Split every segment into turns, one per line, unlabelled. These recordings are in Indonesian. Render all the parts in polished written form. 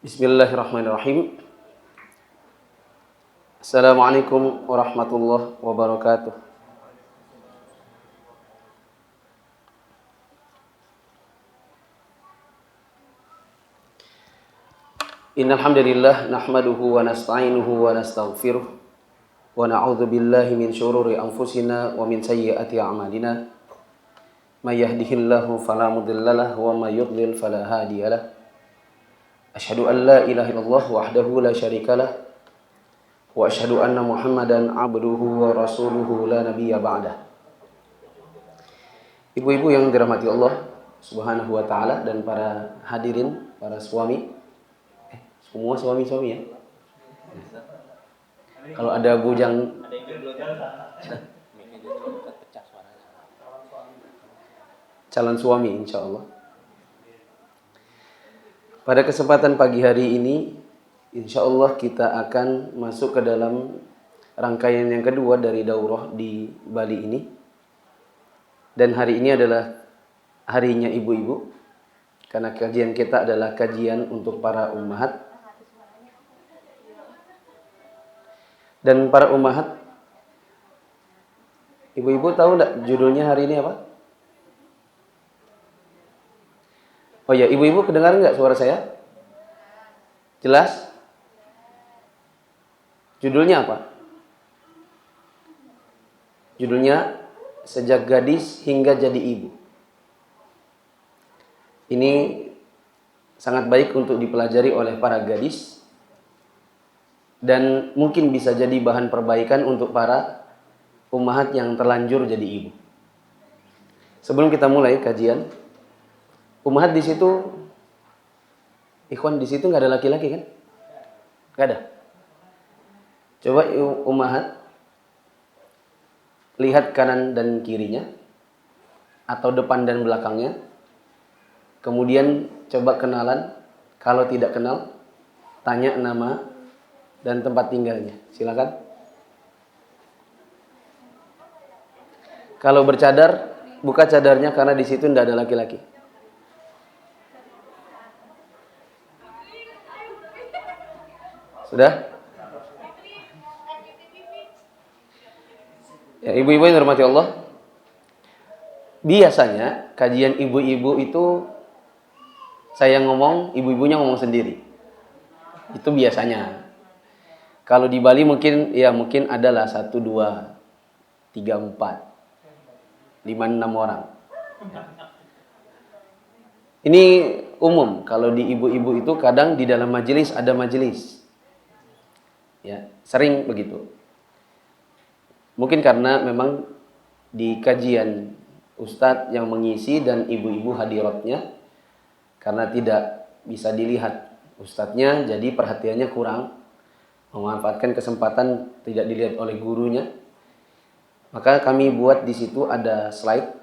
Bismillahirrahmanirrahim. Assalamualaikum warahmatullahi wabarakatuh. Innal hamdalillah nahmaduhu wa nasta'inuhu wa nastaghfiruh wa na'udzu billahi min syururi anfusina wa min sayyiati a'malina. May yahdihillahu fala mudhillalah wa may yudlil fala hadiyalah. Asyhadu an la ilaha illallah wahdahu la syarikalah wa asyhadu anna Muhammadan abduhu wa rasuluhu la nabiyya ba'dah. Ibu-ibu yang dirahmati Allah Subhanahu wa taala dan para hadirin, para suami. Semua suami-suami ya. Kalau ada bujang calon suami insya Allah. Pada kesempatan pagi hari ini insya Allah kita akan masuk ke dalam rangkaian yang kedua dari daurah di Bali ini. Dan hari ini adalah harinya ibu-ibu, karena kajian kita adalah kajian untuk para ummahat. Dan para ummahat, ibu-ibu tahu enggak judulnya hari ini apa? Oh ya, ibu-ibu kedengaran enggak suara saya? Jelas? Judulnya apa? Judulnya Sejak Gadis Hingga Jadi Ibu. Ini sangat baik untuk dipelajari oleh para gadis dan mungkin bisa jadi bahan perbaikan untuk para ummahat yang terlanjur jadi ibu. Sebelum kita mulai kajian, ummahat di situ, ikhwan di situ nggak ada laki-laki kan? Nggak ada. Coba ummahat lihat kanan dan kirinya atau depan dan belakangnya. Kemudian coba kenalan. Kalau tidak kenal, tanya nama dan tempat tinggalnya. Silakan. Kalau bercadar, buka cadarnya karena di situ tidak ada laki-laki. Sudah? Ya, ibu-ibu yang dirahmati Allah. Biasanya kajian ibu-ibu itu saya ngomong, ibu-ibunya ngomong sendiri. Itu biasanya. Kalau di Bali mungkin adalah 1, 2, 3, 4, 5, 6 orang. Ini umum. Kalau di ibu-ibu itu kadang di dalam majelis ada majelis. Ya, sering begitu. Mungkin karena memang di kajian ustadz yang mengisi dan ibu-ibu hadiratnya, karena tidak bisa dilihat ustadznya, jadi perhatiannya kurang, memanfaatkan kesempatan tidak dilihat oleh gurunya. Maka kami buat di situ ada slide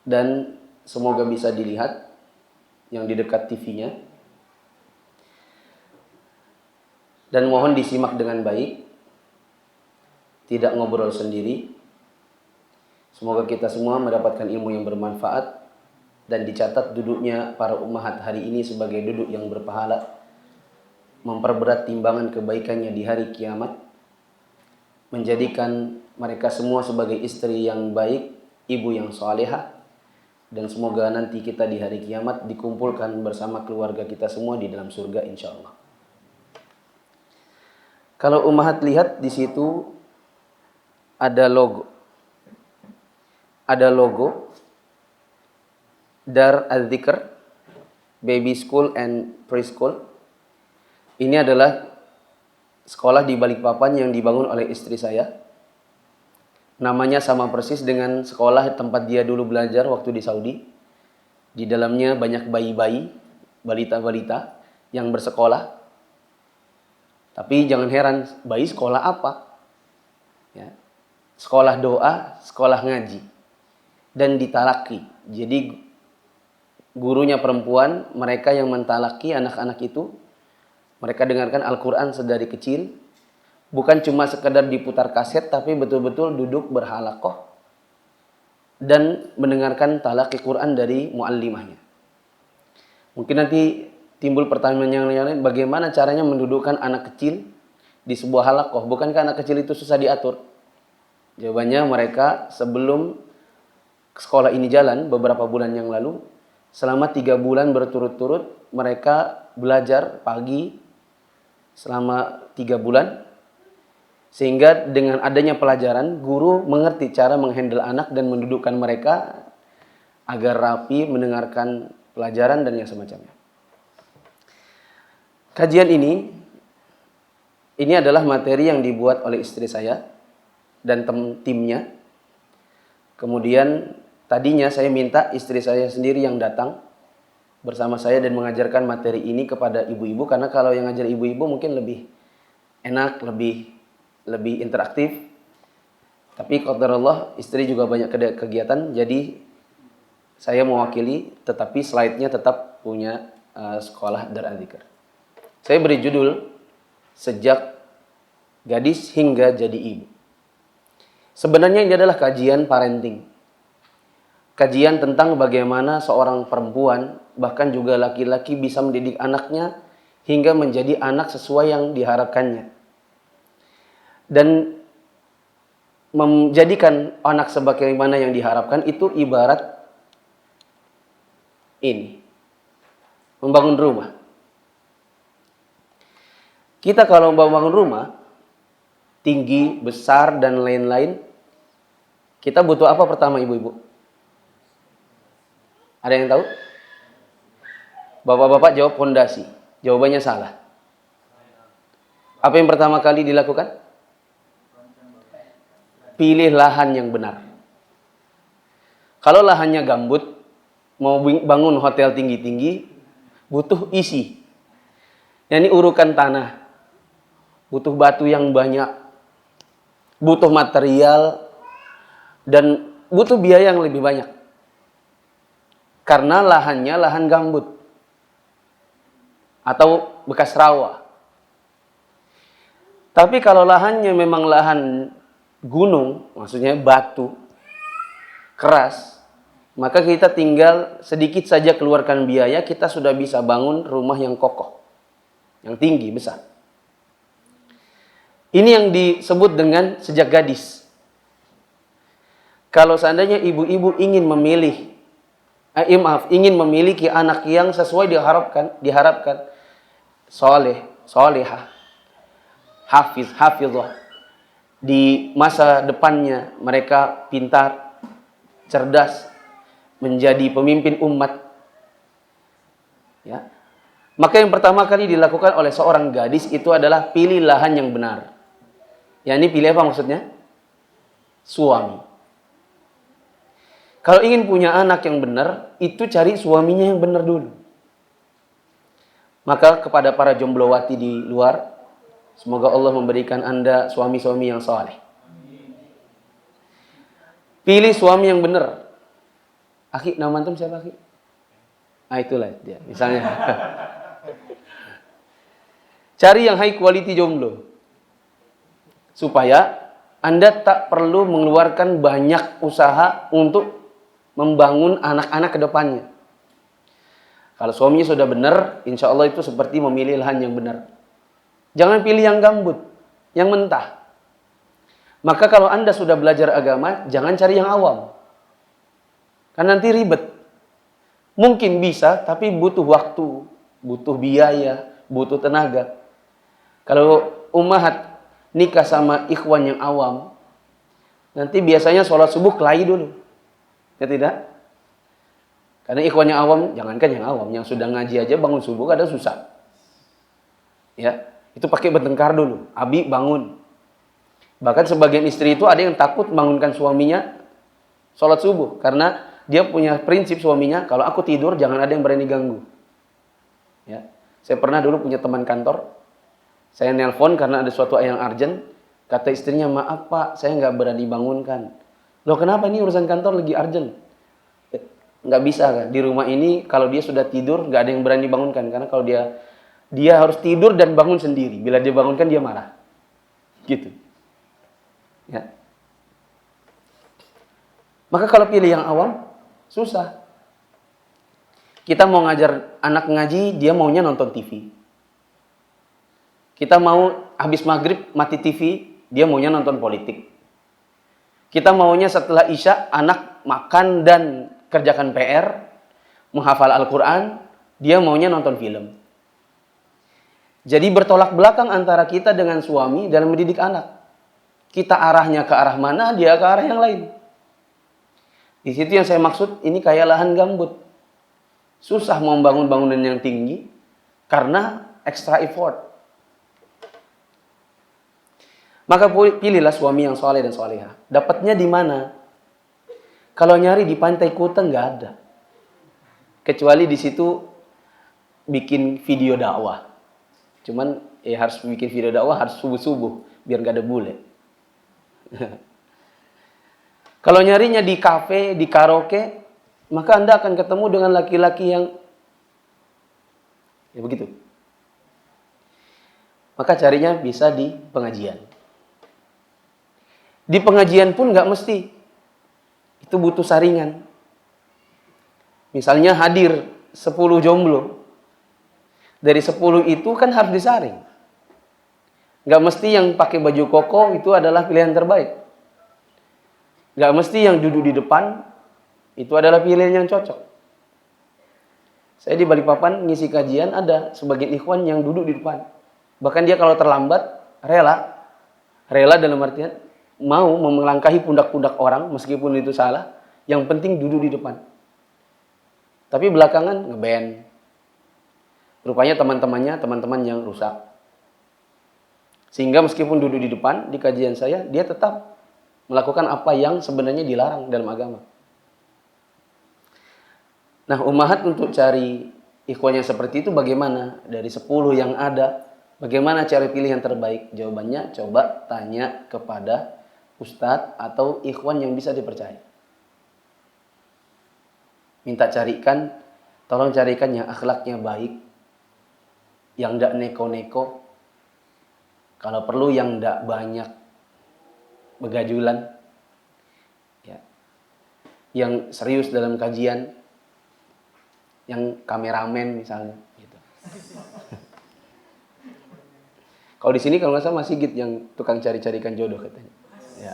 dan semoga bisa dilihat yang di dekat TV-nya. Dan mohon disimak dengan baik, tidak ngobrol sendiri. Semoga kita semua mendapatkan ilmu yang bermanfaat dan dicatat duduknya para ummahat hari ini sebagai duduk yang berpahala, memperberat timbangan kebaikannya di hari kiamat, menjadikan mereka semua sebagai istri yang baik, ibu yang salehah, dan semoga nanti kita di hari kiamat dikumpulkan bersama keluarga kita semua di dalam surga insyaallah. Kalau ummahat lihat di situ ada logo. Ada logo Dar Al-Dzikr Baby School and Preschool. Ini adalah sekolah di Balikpapan yang dibangun oleh istri saya. Namanya sama persis dengan sekolah tempat dia dulu belajar waktu di Saudi. Di dalamnya banyak bayi-bayi, balita-balita yang bersekolah. Tapi jangan heran, bayi sekolah apa? Ya. Sekolah doa, sekolah ngaji, dan ditalaki. Jadi gurunya perempuan, mereka yang mentalaki anak-anak itu, mereka dengarkan Al-Quran sedari kecil, bukan cuma sekedar diputar kaset, tapi betul-betul duduk berhalaqah dan mendengarkan talaki Quran dari muallimahnya. Mungkin nanti timbul pertanyaan yang lain, bagaimana caranya mendudukkan anak kecil di sebuah halakoh? Bukankah anak kecil itu susah diatur? Jawabannya, mereka sebelum sekolah ini jalan beberapa bulan yang lalu, selama 3 bulan berturut-turut mereka belajar pagi selama 3 bulan. Sehingga dengan adanya pelajaran, guru mengerti cara menghandle anak dan mendudukkan mereka agar rapi mendengarkan pelajaran dan yang semacamnya. Kajian ini adalah materi yang dibuat oleh istri saya dan timnya. Kemudian tadinya saya minta istri saya sendiri yang datang bersama saya dan mengajarkan materi ini kepada ibu-ibu, karena kalau yang ngajar ibu-ibu mungkin lebih enak, lebih interaktif. Tapi qadarullah istri juga banyak kegiatan, jadi saya mewakili, tetapi slide-nya tetap punya sekolah Darul Dzikr. Saya beri judul Sejak Gadis Hingga Jadi Ibu. Sebenarnya ini adalah kajian parenting. Kajian tentang bagaimana seorang perempuan, bahkan juga laki-laki, bisa mendidik anaknya hingga menjadi anak sesuai yang diharapkannya. Dan menjadikan anak sebagaimana yang diharapkan itu ibarat ini, membangun rumah. Kita kalau membangun rumah, tinggi, besar, dan lain-lain, kita butuh apa pertama, ibu-ibu? Ada yang tahu? Bapak-bapak jawab fondasi. Jawabannya salah. Apa yang pertama kali dilakukan? Pilih lahan yang benar. Kalau lahannya gambut, mau bangun hotel tinggi-tinggi, butuh isi. Ini urukan tanah. Butuh batu yang banyak. Butuh material. Dan butuh biaya yang lebih banyak. Karena lahannya lahan gambut. Atau bekas rawa. Tapi kalau lahannya memang lahan gunung, maksudnya batu, keras, maka kita tinggal sedikit saja keluarkan biaya, kita sudah bisa bangun rumah yang kokoh, yang tinggi, besar. Ini yang disebut dengan sejak gadis. Kalau seandainya ibu-ibu ingin memiliki anak yang sesuai diharapkan, solehah, hafizah, di masa depannya mereka pintar, cerdas, menjadi pemimpin umat, ya. Maka yang pertama kali dilakukan oleh seorang gadis itu adalah pilih lahan yang benar. Ini pilih apa maksudnya? Suami. Kalau ingin punya anak yang benar, itu cari suaminya yang benar dulu. Maka kepada para jomblowati di luar, semoga Allah memberikan Anda suami-suami yang saleh. Pilih suami yang benar. Akhi, nama antum siapa, akhi? Itulah dia, misalnya. Cari yang high quality jomblo. Supaya Anda tak perlu mengeluarkan banyak usaha untuk membangun anak-anak ke depannya. Kalau suaminya sudah benar, insya Allah itu seperti memilih lahan yang benar. Jangan pilih yang gambut, yang mentah. Maka kalau Anda sudah belajar agama, jangan cari yang awam. Karena nanti ribet. Mungkin bisa, tapi butuh waktu, butuh biaya, butuh tenaga. Kalau ummahat nikah sama ikhwan yang awam, nanti biasanya sholat subuh kelahi dulu. Ya tidak? Karena ikhwan yang awam, jangankan yang awam, yang sudah ngaji aja bangun subuh kadang susah. Ya, itu pakai bertengkar dulu. Abi bangun. Bahkan sebagian istri itu ada yang takut bangunkan suaminya sholat subuh. Karena dia punya prinsip suaminya, kalau aku tidur jangan ada yang berani ganggu. Ya, saya pernah dulu punya teman kantor. Saya nelpon karena ada suatu yang urgent. Kata istrinya, maaf pak, saya nggak berani bangunkan. Loh kenapa, ini urusan kantor lagi urgent? Nggak bisa kan? Di rumah ini kalau dia sudah tidur nggak ada yang berani bangunkan. Karena kalau dia harus tidur dan bangun sendiri. Bila dia bangunkan dia marah. Gitu. Ya. Maka kalau pilih yang awam, susah. Kita mau ngajar anak ngaji, dia maunya nonton TV. Kita mau habis maghrib mati TV, dia maunya nonton politik. Kita maunya setelah Isya anak makan dan kerjakan PR, menghafal Al-Quran, dia maunya nonton film. Jadi bertolak belakang antara kita dengan suami dalam mendidik anak. Kita arahnya ke arah mana, dia ke arah yang lain. Di situ yang saya maksud, ini kayak lahan gambut. Susah membangun bangunan yang tinggi karena extra effort. Maka pilihlah suami yang soleh dan solehah. Dapatnya di mana? Kalau nyari di Pantai Kuta nggak ada. Kecuali di situ bikin video dakwah. Cuman harus bikin video dakwah harus subuh-subuh biar nggak ada bule. Kalau nyarinya di kafe, di karaoke, maka Anda akan ketemu dengan laki-laki yang ya begitu. Maka carinya bisa di pengajian. Di pengajian pun nggak mesti. Itu butuh saringan. Misalnya hadir 10 jomblo. Dari 10 itu kan harus disaring. Nggak mesti yang pakai baju koko itu adalah pilihan terbaik. Nggak mesti yang duduk di depan itu adalah pilihan yang cocok. Saya di Balikpapan ngisi kajian ada sebagian ikhwan yang duduk di depan. Bahkan dia kalau terlambat rela dalam artian mau melangkahi pundak-pundak orang meskipun itu salah, yang penting duduk di depan. Tapi belakangan ngeband. Rupanya teman-teman yang rusak. Sehingga meskipun duduk di depan di kajian saya, dia tetap melakukan apa yang sebenarnya dilarang dalam agama. Nah, ummahat untuk cari ikhwan yang seperti itu bagaimana? Dari 10 yang ada, bagaimana cara pilih yang terbaik? Jawabannya coba tanya kepada ustadz atau ikhwan yang bisa dipercaya. Minta carikan, tolong carikan yang akhlaknya baik, yang tidak neko-neko, kalau perlu yang tidak banyak begajulan, ya, yang serius dalam kajian, yang kameramen misalnya. Gitu. Kalau di sini kalau nggak salah Mas Sigit yang tukang cari-carikan jodoh katanya. Ya.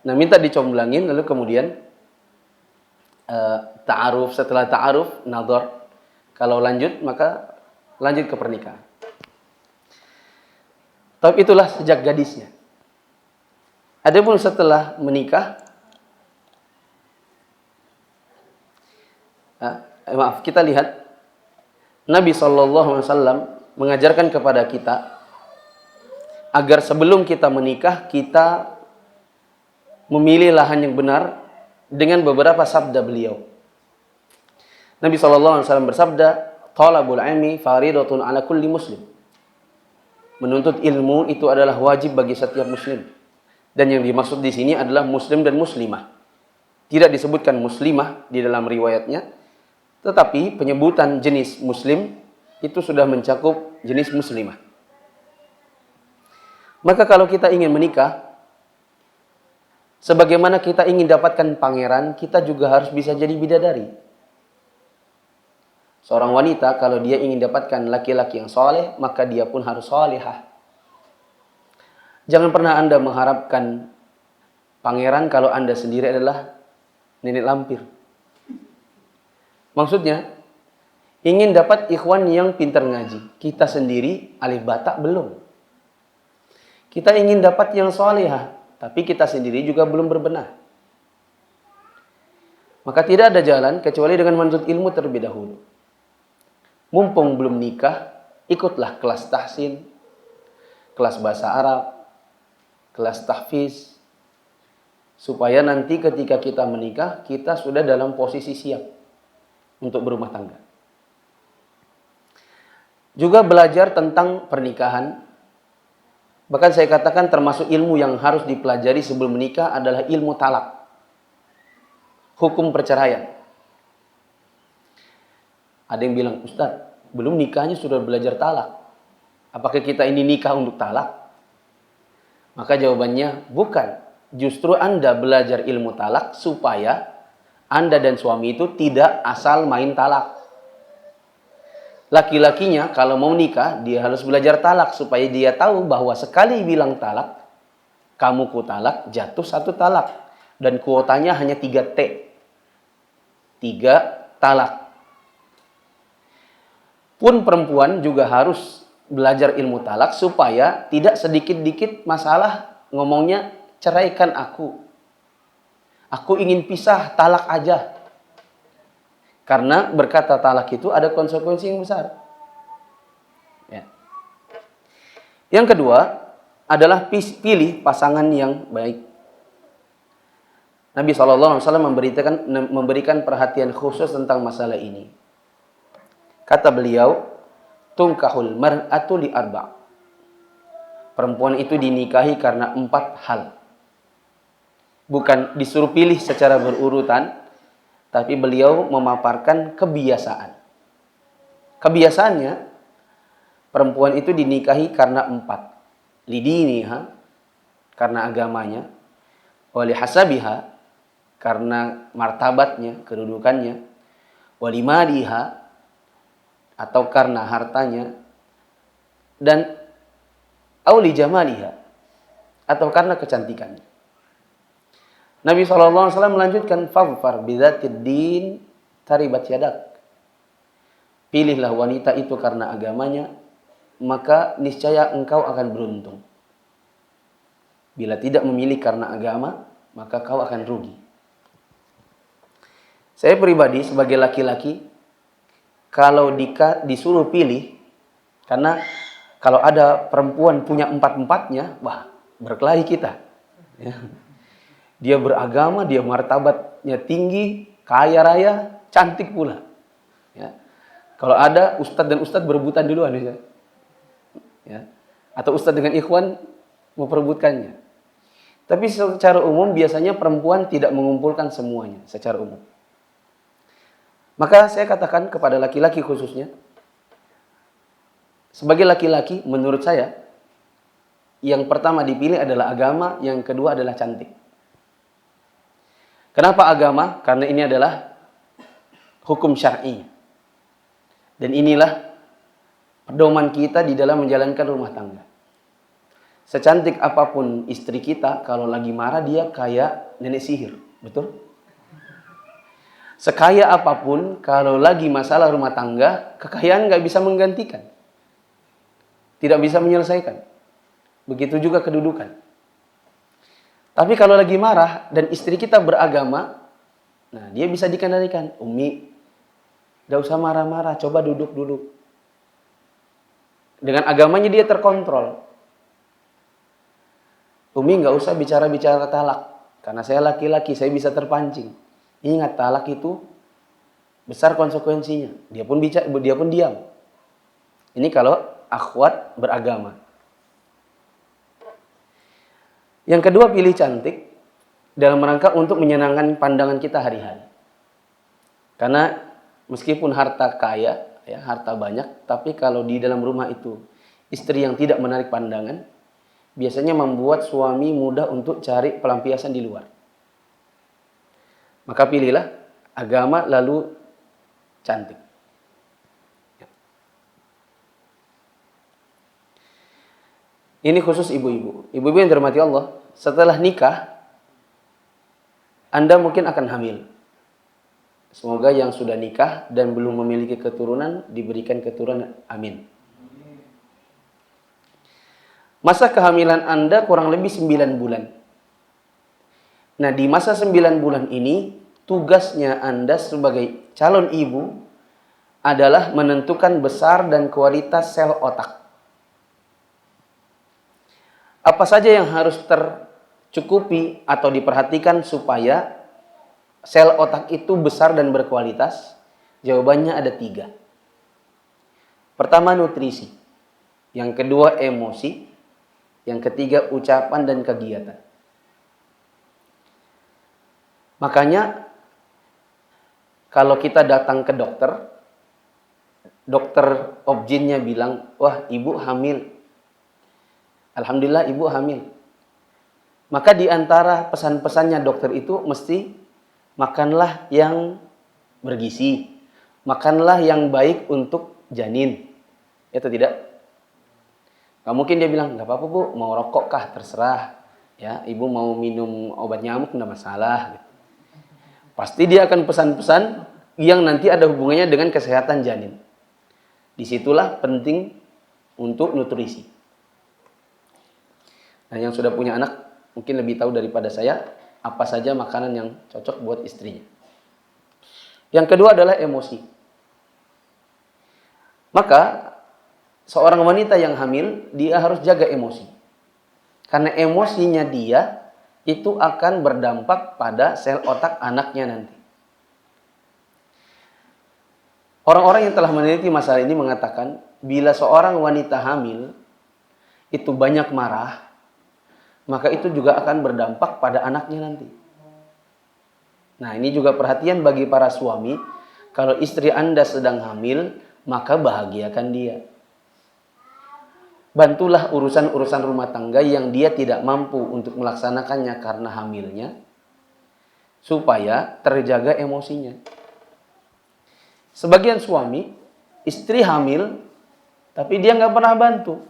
Nah, minta dicomblangin lalu kemudian ta'aruf, setelah ta'aruf nadhar. Kalau lanjut maka lanjut ke pernikahan. Tapi itulah sejak gadisnya. Adapun setelah menikah, kita lihat Nabi SAW mengajarkan kepada kita agar sebelum kita menikah kita memilih lahan yang benar dengan beberapa sabda beliau. Nabi SAW bersabda, "Talabul ilmi faridatun ala kulli muslim." Menuntut ilmu itu adalah wajib bagi setiap muslim. Dan yang dimaksud di sini adalah muslim dan muslimah. Tidak disebutkan muslimah di dalam riwayatnya, tetapi penyebutan jenis muslim itu sudah mencakup jenis muslimah. Maka kalau kita ingin menikah, sebagaimana kita ingin dapatkan pangeran, kita juga harus bisa jadi bidadari. Seorang wanita kalau dia ingin dapatkan laki-laki yang soleh, maka dia pun harus solehah. Jangan pernah Anda mengharapkan pangeran kalau Anda sendiri adalah nenek lampir. Maksudnya, ingin dapat ikhwan yang pintar ngaji. Kita sendiri alif batak belum. Kita ingin dapat yang solehah, tapi kita sendiri juga belum berbenah. Maka tidak ada jalan kecuali dengan menuntut ilmu terlebih dahulu. Mumpung belum nikah, ikutlah kelas tahsin, kelas bahasa Arab, kelas tahfiz, supaya nanti ketika kita menikah, kita sudah dalam posisi siap untuk berumah tangga. Juga belajar tentang pernikahan. Bahkan saya katakan termasuk ilmu yang harus dipelajari sebelum menikah adalah ilmu talak. Hukum perceraian. Ada yang bilang, Ustaz, belum nikahnya sudah belajar talak. Apakah kita ini nikah untuk talak? Maka jawabannya bukan. Justru Anda belajar ilmu talak supaya Anda dan suami itu tidak asal main talak. Laki-lakinya kalau mau nikah, dia harus belajar talak supaya dia tahu bahwa sekali bilang talak, kamu ku talak, jatuh satu talak. Dan kuotanya hanya 3 T. 3 talak. Pun perempuan juga harus belajar ilmu talak supaya tidak sedikit-dikit masalah ngomongnya ceraikan aku. Aku ingin pisah, talak aja. Karena berkata talak itu ada konsekuensi yang besar. Ya. Yang kedua adalah pilih pasangan yang baik. Nabi SAW memberikan perhatian khusus tentang masalah ini. Kata beliau, tungkahul mar'atu li arba'. Perempuan itu dinikahi karena 4 hal. Bukan disuruh pilih secara berurutan, tapi beliau memaparkan kebiasaan. Kebiasaannya, perempuan itu dinikahi karena 4. Lidiniha, karena agamanya. Walihasabiha, karena martabatnya, kedudukannya. Walimaliha, atau karena hartanya. Dan auli jamaliha, atau karena kecantikannya. Nabi SAW melanjutkan, fadfar bidzatid din taribat yadak. Pilihlah wanita itu karena agamanya, maka niscaya engkau akan beruntung. Bila tidak memilih karena agama, maka kau akan rugi. Saya pribadi sebagai laki-laki, kalau disuruh pilih, karena kalau ada perempuan punya 4-4-nya, wah, berkelahi kita. Ya. Dia beragama, dia martabatnya tinggi, kaya raya, cantik pula. Ya. Kalau ada ustadz dan ustadz berebutan duluan. Ya. Atau ustadz dengan ikhwan memperebutkannya. Tapi secara umum biasanya perempuan tidak mengumpulkan semuanya secara umum. Maka saya katakan kepada laki-laki khususnya, sebagai laki-laki menurut saya, yang pertama dipilih adalah agama, yang kedua adalah cantik. Kenapa agama? Karena ini adalah hukum syar'i. Dan inilah pedoman kita di dalam menjalankan rumah tangga. Secantik apapun istri kita, kalau lagi marah dia kayak nenek sihir. Betul? Sekaya apapun, kalau lagi masalah rumah tangga, kekayaan nggak bisa menggantikan. Tidak bisa menyelesaikan. Begitu juga kedudukan. Tapi kalau lagi marah dan istri kita beragama, nah dia bisa dikendalikan. Umi, gak usah marah-marah, coba duduk-duduk. Dengan agamanya dia terkontrol. Umi gak usah bicara-bicara talak. Karena saya laki-laki, saya bisa terpancing. Ingat, talak itu besar konsekuensinya. Dia pun diam. Ini kalau akhwat beragama. Yang kedua, pilih cantik dalam rangka untuk menyenangkan pandangan kita hari-hari. Karena meskipun harta kaya, ya, harta banyak, tapi kalau di dalam rumah itu istri yang tidak menarik pandangan, biasanya membuat suami mudah untuk cari pelampiasan di luar. Maka pilihlah agama lalu cantik. Ini khusus ibu-ibu. Ibu-ibu yang dirahmati Allah, setelah nikah, Anda mungkin akan hamil. Semoga yang sudah nikah dan belum memiliki keturunan, diberikan keturunan. Amin. Masa kehamilan Anda kurang lebih 9 bulan. Nah, di masa 9 bulan ini, tugasnya Anda sebagai calon ibu adalah menentukan besar dan kualitas sel otak. Apa saja yang harus tercukupi atau diperhatikan supaya sel otak itu besar dan berkualitas? Jawabannya ada 3. Pertama, nutrisi. Yang kedua, emosi. Yang ketiga, ucapan dan kegiatan. Makanya, kalau kita datang ke dokter objinnya bilang, wah ibu hamil. Alhamdulillah ibu hamil. Maka di antara pesan-pesannya dokter itu mesti makanlah yang bergizi, makanlah yang baik untuk janin. Ya atau tidak? Gak mungkin dia bilang, gak apa-apa bu, mau rokok kah, terserah. Ya, ibu mau minum obat nyamuk, gak masalah. Pasti dia akan pesan-pesan yang nanti ada hubungannya dengan kesehatan janin. Disitulah penting untuk nutrisi. Nah, yang sudah punya anak mungkin lebih tahu daripada saya apa saja makanan yang cocok buat istrinya. Yang kedua adalah emosi. Maka seorang wanita yang hamil, dia harus jaga emosi. Karena emosinya dia itu akan berdampak pada sel otak anaknya nanti. Orang-orang yang telah meneliti masalah ini mengatakan, bila seorang wanita hamil itu banyak marah, maka itu juga akan berdampak pada anaknya nanti. Nah, ini juga perhatian bagi para suami. Kalau istri Anda sedang hamil, maka bahagiakan dia. Bantulah urusan-urusan rumah tangga yang dia tidak mampu untuk melaksanakannya karena hamilnya, supaya terjaga emosinya. Sebagian suami, istri hamil, tapi dia nggak pernah bantu.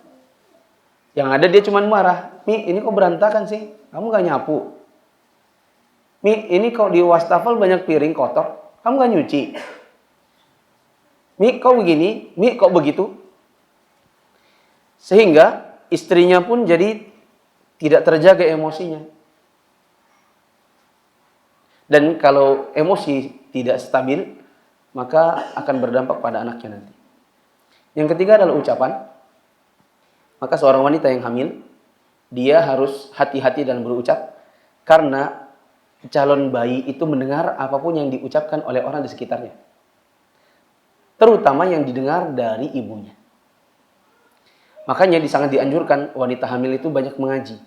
Yang ada dia cuma marah. Mi, ini kok berantakan sih? Kamu gak nyapu? Mi, ini kok di wastafel banyak piring kotor? Kamu gak nyuci? Mi, kok begini? Mi, kok begitu? Sehingga istrinya pun jadi tidak terjaga emosinya. Dan kalau emosi tidak stabil, maka akan berdampak pada anaknya nanti. Yang ketiga adalah ucapan. Maka seorang wanita yang hamil, dia harus hati-hati dalam berucap, karena calon bayi itu mendengar apapun yang diucapkan oleh orang di sekitarnya. Terutama yang didengar dari ibunya. Makanya sangat dianjurkan wanita hamil itu banyak mengaji.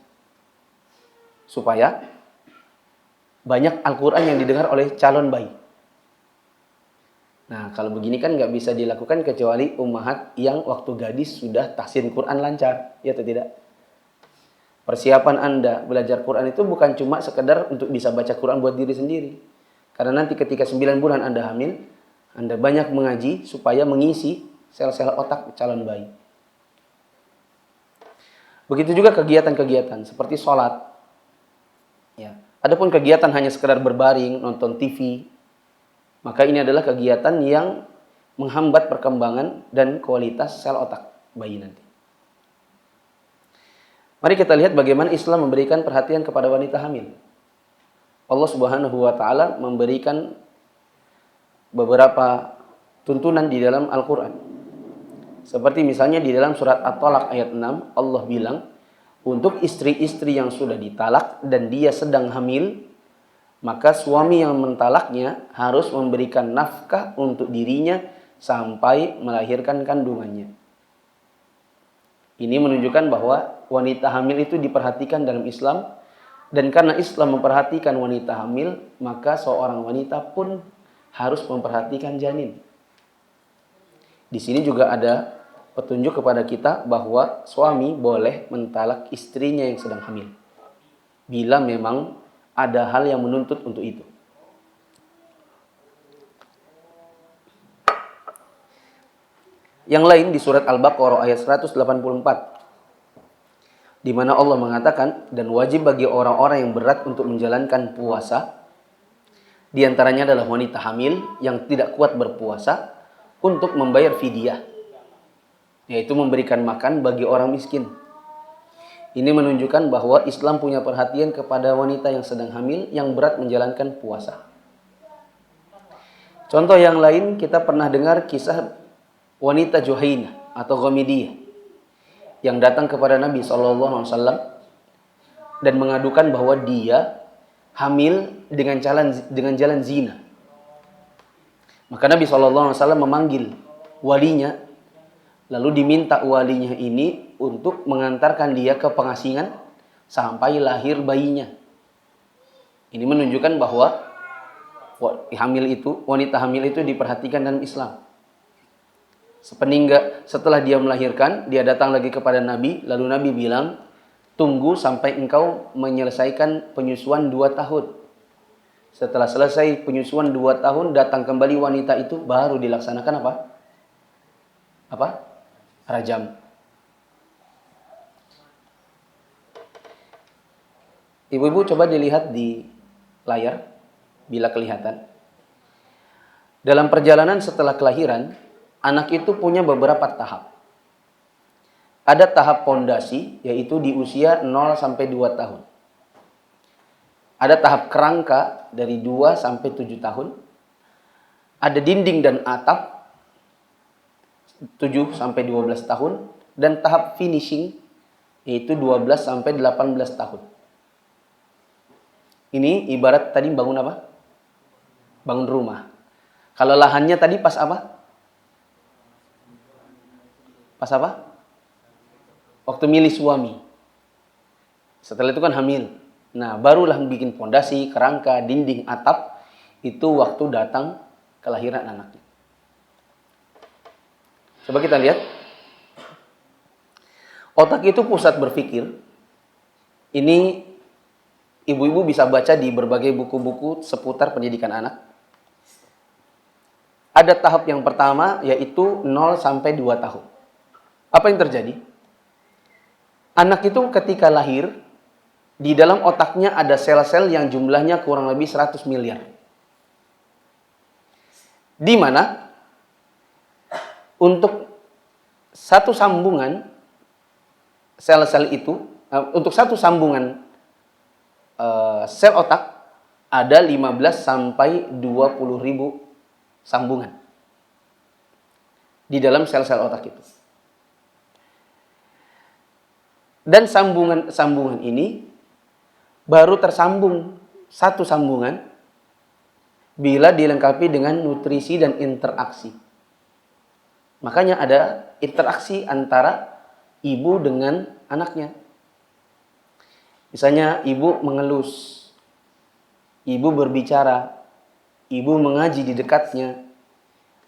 Supaya banyak Al-Quran yang didengar oleh calon bayi. Nah, kalau begini kan nggak bisa dilakukan kecuali ummahat yang waktu gadis sudah tahsin Quran lancar, ya atau tidak? Persiapan Anda belajar Quran itu bukan cuma sekedar untuk bisa baca Quran buat diri sendiri. Karena nanti ketika 9 bulan Anda hamil, Anda banyak mengaji supaya mengisi sel-sel otak calon bayi. Begitu juga kegiatan-kegiatan seperti sholat. Ya. Adapun kegiatan hanya sekedar berbaring, nonton TV, maka ini adalah kegiatan yang menghambat perkembangan dan kualitas sel otak bayi nanti. Mari kita lihat bagaimana Islam memberikan perhatian kepada wanita hamil. Allah Subhanahu wa taala memberikan beberapa tuntunan di dalam Al-Qur'an. Seperti misalnya di dalam surat At-Talaq ayat 6, Allah bilang, untuk istri-istri yang sudah ditalak dan dia sedang hamil, maka suami yang mentalaknya harus memberikan nafkah untuk dirinya sampai melahirkan kandungannya. Ini menunjukkan bahwa wanita hamil itu diperhatikan dalam Islam. Dan karena Islam memperhatikan wanita hamil, maka seorang wanita pun harus memperhatikan janin. Di sini juga ada petunjuk kepada kita bahwa suami boleh mentalak istrinya yang sedang hamil. Bila memang ada hal yang menuntut untuk itu. Yang lain di surat Al-Baqarah ayat 184. Di mana Allah mengatakan, dan wajib bagi orang-orang yang berat untuk menjalankan puasa, di antaranya adalah wanita hamil yang tidak kuat berpuasa, untuk membayar fidyah, yaitu memberikan makan bagi orang miskin. Ini menunjukkan bahwa Islam punya perhatian kepada wanita yang sedang hamil yang berat menjalankan puasa. Contoh yang lain, kita pernah dengar kisah wanita Juhainah atau Ghamidiyah yang datang kepada Nabi SAW dan mengadukan bahwa dia hamil dengan jalan zina. Maka Nabi SAW memanggil walinya, lalu diminta walinya ini untuk mengantarkan dia ke pengasingan sampai lahir bayinya. Ini menunjukkan bahwa wanita hamil itu diperhatikan dalam Islam. Setelah dia melahirkan, dia datang lagi kepada Nabi, lalu Nabi bilang, tunggu sampai engkau menyelesaikan penyusuan 2 tahun. Setelah selesai penyusuan 2 tahun, datang kembali wanita itu, baru dilaksanakan apa? Apa? Rajam. Ibu-ibu coba dilihat di layar, bila kelihatan. Dalam perjalanan setelah kelahiran, anak itu punya beberapa tahap. Ada tahap pondasi, yaitu di usia 0 sampai 2 tahun. Ada tahap kerangka dari 2 sampai 7 tahun. Ada dinding dan atap 7 sampai 12 tahun. Dan tahap finishing yaitu 12 sampai 18 tahun. Ini ibarat tadi bangun apa? Bangun rumah. Kalau lahannya tadi pas apa? Pas apa? Waktu milih suami. Setelah itu kan hamil. Nah, barulah bikin pondasi, kerangka, dinding, atap. Itu waktu datang kelahiran anaknya. Coba kita lihat. Otak itu pusat berpikir. Ini ibu-ibu bisa baca di berbagai buku-buku seputar pendidikan anak. Ada tahap yang pertama, yaitu 0 sampai 2 tahun. Apa yang terjadi? Anak itu ketika lahir, di dalam otaknya ada sel-sel yang jumlahnya kurang lebih 100 miliar. Di mana untuk satu sambungan sel-sel itu, untuk satu sambungan sel otak ada 15 sampai 20 ribu sambungan di dalam sel-sel otak itu. Dan sambungan ini baru tersambung satu sambungan bila dilengkapi dengan nutrisi dan interaksi. Makanya ada interaksi antara ibu dengan anaknya. Misalnya ibu mengelus, ibu berbicara, ibu mengaji di dekatnya.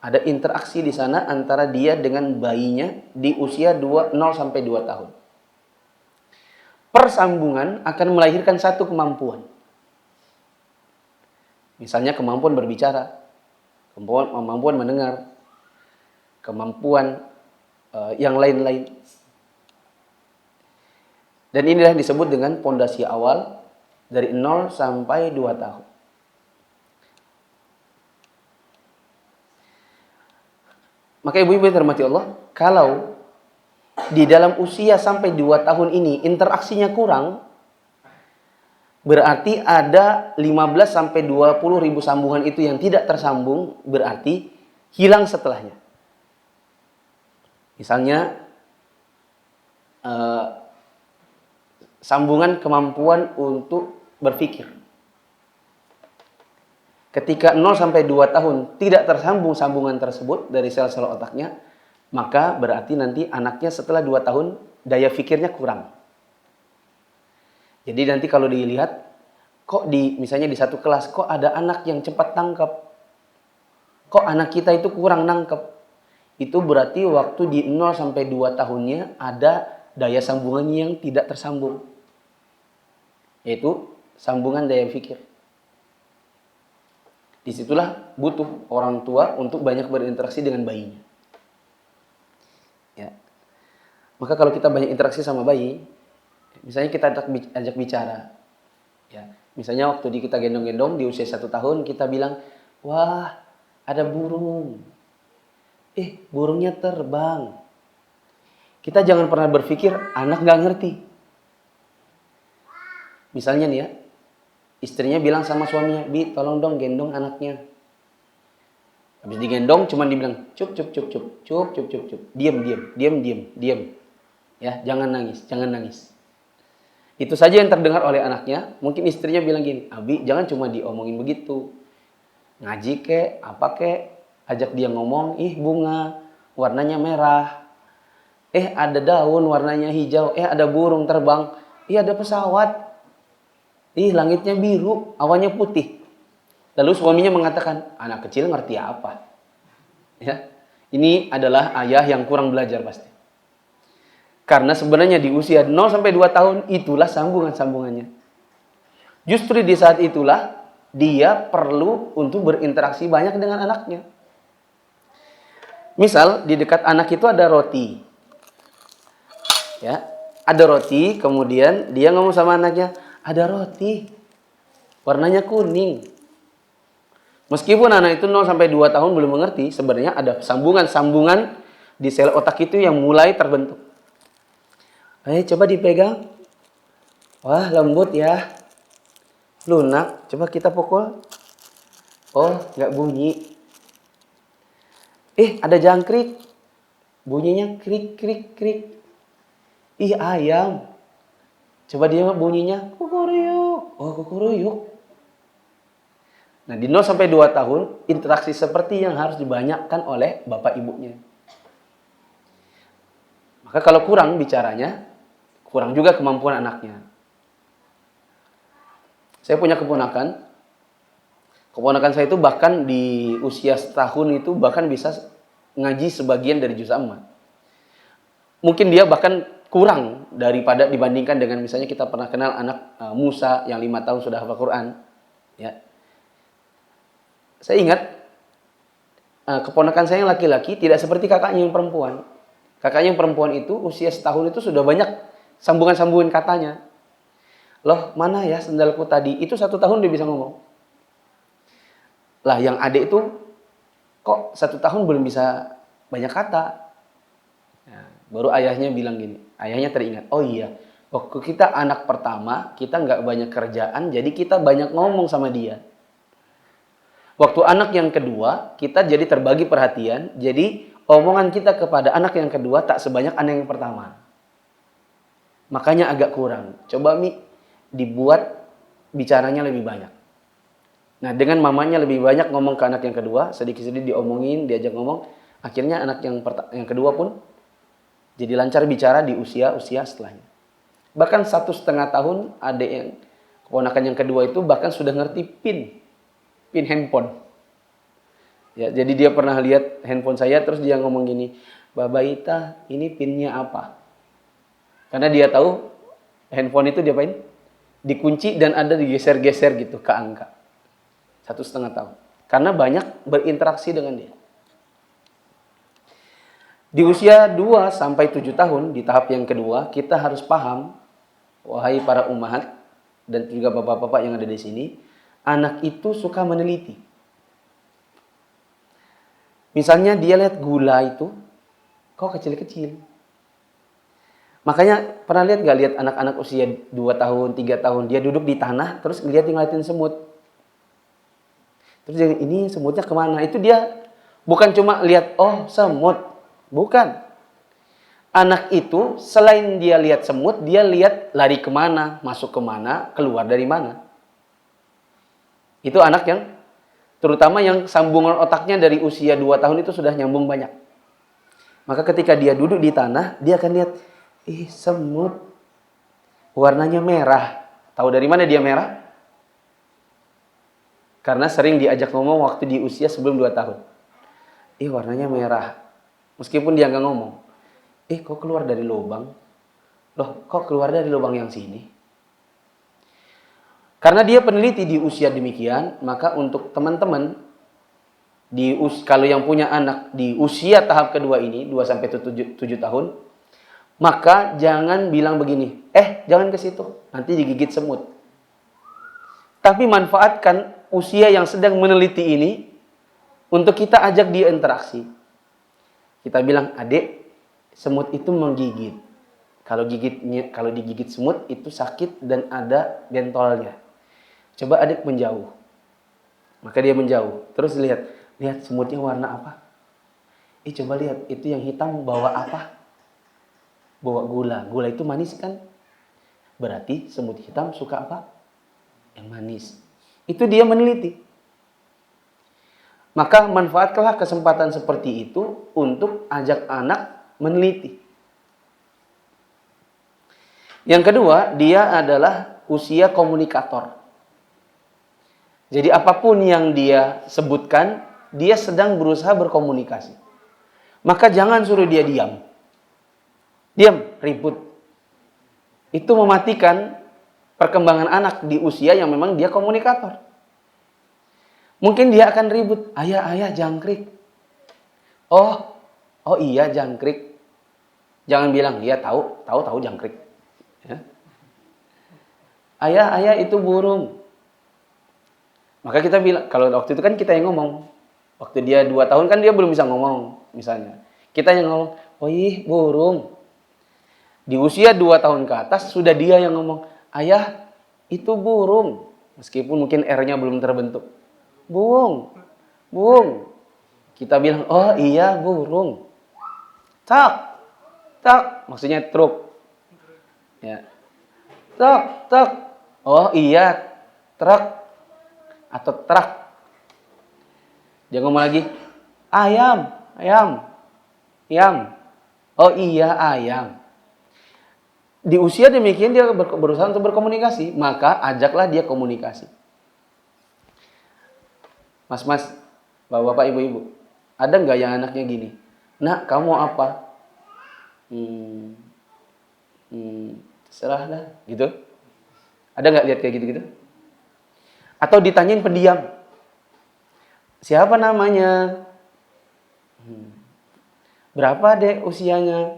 Ada interaksi di sana antara dia dengan bayinya di usia 0 sampai 2 tahun. Persambungan akan melahirkan satu kemampuan. Misalnya kemampuan berbicara, kemampuan mendengar, kemampuan yang lain-lain. Dan inilah yang disebut dengan pondasi awal dari 0 sampai 2 tahun. Maka ibu-ibu yang dirahmati Allah, kalau di dalam usia sampai 2 tahun ini interaksinya kurang, berarti ada 15 sampai 20 ribu sambungan itu yang tidak tersambung, berarti hilang setelahnya. Misalnya sambungan kemampuan untuk berpikir. Ketika 0 sampai 2 tahun tidak tersambung sambungan tersebut dari sel-sel otaknya, maka berarti nanti anaknya setelah 2 tahun daya pikirnya kurang. Jadi nanti kalau dilihat, kok misalnya di satu kelas, kok ada anak yang cepat tangkap? Kok anak kita itu kurang nangkep? Itu berarti waktu di 0 sampai 2 tahunnya ada daya sambungannya yang tidak tersambung. Yaitu sambungan daya pikir. Disitulah butuh orang tua untuk banyak berinteraksi dengan bayinya. Ya. Maka kalau kita banyak interaksi sama bayi, misalnya kita ajak bicara. Ya. Misalnya waktu kita gendong-gendong di usia 1 tahun, kita bilang, wah ada burung. Burungnya terbang. Kita jangan pernah berpikir anak gak ngerti. Misalnya nih ya, istrinya bilang sama suaminya, Bi tolong dong gendong anaknya. Habis digendong cuman dibilang, cup. Diam. Ya, jangan nangis. Itu saja yang terdengar oleh anaknya. Mungkin istrinya bilang gini, Abi jangan cuma diomongin begitu. Ngaji kek, apa kek. Ajak dia ngomong, bunga warnanya merah. Ada daun warnanya hijau. Ada burung terbang. Ada pesawat. Langitnya biru, awannya putih. Lalu suaminya mengatakan, anak kecil ngerti apa? Ya, ini adalah ayah yang kurang belajar pasti. Karena sebenarnya di usia 0 sampai 2 tahun itulah sambungan-sambungannya. Justru di saat itulah dia perlu untuk berinteraksi banyak dengan anaknya. Misal di dekat anak itu ada roti. Ya, ada roti, kemudian dia ngomong sama anaknya, "Ada roti. Warnanya kuning." Meskipun anak itu 0 sampai 2 tahun belum mengerti, sebenarnya ada sambungan-sambungan di sel otak itu yang mulai terbentuk. Coba dipegang. Wah, lembut ya. Lunak, coba kita pukul. Oh, nggak bunyi. Ada jangkrik. Bunyinya krik, krik, krik. Ayam. Coba dia bunyinya kukuruyuk. Oh, kukuruyuk. Nah, di 0 sampai 2 tahun, interaksi seperti yang harus dibanyakkan oleh bapak ibunya. Maka kalau kurang bicaranya, kurang juga kemampuan anaknya. Saya punya keponakan. Keponakan saya itu bahkan di usia setahun itu bahkan bisa ngaji sebagian dari juz amma. Mungkin dia bahkan kurang daripada dibandingkan dengan misalnya kita pernah kenal anak Musa yang 5 tahun sudah hafal Quran. Ya. Saya ingat keponakan saya yang laki-laki tidak seperti kakaknya yang perempuan. Kakaknya yang perempuan itu usia setahun itu sudah banyak sambungan-sambungan katanya. Loh, mana ya sendalku tadi? Itu 1 tahun dia bisa ngomong. Lah, yang adik itu kok 1 tahun belum bisa banyak kata. Nah, baru ayahnya bilang gini. Ayahnya teringat. Oh iya, waktu kita anak pertama, kita nggak banyak kerjaan, jadi kita banyak ngomong sama dia. Waktu anak yang kedua, kita jadi terbagi perhatian. Jadi omongan kita kepada anak yang kedua tak sebanyak anak yang pertama. Makanya agak kurang. Coba dibuat bicaranya lebih banyak. Nah, dengan mamanya lebih banyak ngomong ke anak yang kedua, sedikit-sedikit diomongin, diajak ngomong, akhirnya anak yang kedua pun jadi lancar bicara di usia setelahnya. Bahkan 1,5 tahun adik yang keponakan yang kedua itu bahkan sudah ngerti pin handphone. Ya, jadi dia pernah lihat handphone saya terus dia ngomong gini, "Baba Ita, ini pinnya apa?" Karena dia tahu handphone itu diapain? Dikunci dan ada digeser-geser gitu ke angka. 1,5 tahun. Karena banyak berinteraksi dengan dia. Di usia 2 sampai 7 tahun, di tahap yang kedua, kita harus paham, wahai para ummahat dan juga bapak-bapak yang ada di sini, anak itu suka meneliti. Misalnya dia lihat gula itu, kok kecil-kecil. Makanya pernah lihat anak-anak usia 2 tahun, 3 tahun, dia duduk di tanah, terus ngeliatin semut. Terus dia, ini semutnya kemana? Itu dia bukan cuma lihat, oh semut. Bukan. Anak itu selain dia lihat semut, dia lihat lari kemana, masuk kemana, keluar dari mana. Itu anak yang, terutama yang sambungan otaknya dari usia 2 tahun itu sudah nyambung banyak. Maka ketika dia duduk di tanah, dia akan lihat, semut. Warnanya merah. Tahu dari mana dia merah? Karena sering diajak ngomong waktu di usia sebelum 2 tahun. Warnanya merah. Meskipun dia nggak ngomong. Kok keluar dari lubang? Loh, kok keluar dari lubang yang sini? Karena dia peneliti di usia demikian, maka untuk teman-teman, kalau yang punya anak di usia tahap kedua ini, 2 sampai 7 tahun, maka jangan bilang begini, jangan ke situ, nanti digigit semut. Tapi manfaatkan usia yang sedang meneliti ini untuk kita ajak dia interaksi. Kita bilang, adik, semut itu menggigit. Kalau digigit semut itu sakit dan ada bentolnya. Coba adik menjauh. Maka dia menjauh. Terus lihat semutnya warna apa? Coba lihat, itu yang hitam bawa apa? Bawa gula. Gula itu manis kan? Berarti semut hitam suka apa? Yang manis. Itu dia meneliti. Maka manfaatkanlah kesempatan seperti itu untuk ajak anak meneliti. Yang kedua, dia adalah usia komunikator. Jadi apapun yang dia sebutkan, dia sedang berusaha berkomunikasi. Maka jangan suruh dia diam. Diam, ribut. Itu mematikan perkembangan anak di usia yang memang dia komunikator. Mungkin dia akan ribut, ayah jangkrik. Oh iya jangkrik. Jangan bilang, iya tahu jangkrik. Ya. Ayah itu burung. Maka kita bilang, kalau waktu itu kan kita yang ngomong. Waktu dia 2 tahun kan dia belum bisa ngomong, misalnya. Kita yang ngomong, oh ih burung. Di usia 2 tahun ke atas, sudah dia yang ngomong, ayah itu burung. Meskipun mungkin R-nya belum terbentuk. Burung. Kita bilang, oh iya burung. Tak, maksudnya truk. Ya. Tak. Oh iya, truk. Atau truk. Dia ngomong lagi, ayam. Oh iya, ayam. Di usia demikian dia berusaha untuk berkomunikasi, maka ajaklah dia komunikasi. Mas, bapak-bapak, ibu-ibu, ada nggak yang anaknya gini? Nak, kamu apa? Terserah dah, gitu. Ada nggak lihat kayak gitu-gitu? Atau ditanyain pendiam. Siapa namanya? Berapa dek usianya?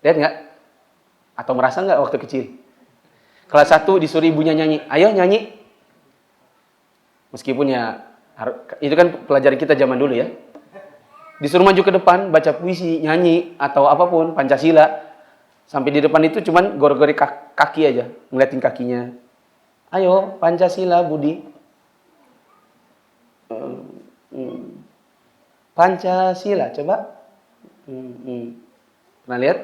Lihat nggak? Atau merasa nggak waktu kecil? Kelas 1 disuruh ibunya nyanyi. Ayo nyanyi. Meskipun ya, itu kan pelajaran kita zaman dulu ya. Disuruh maju ke depan, baca puisi, nyanyi, atau apapun, Pancasila. Sampai di depan itu cuman gor-gori kaki aja. Ngeliatin kakinya. Ayo, Pancasila, Budi. Pancasila, coba. Pernah lihat?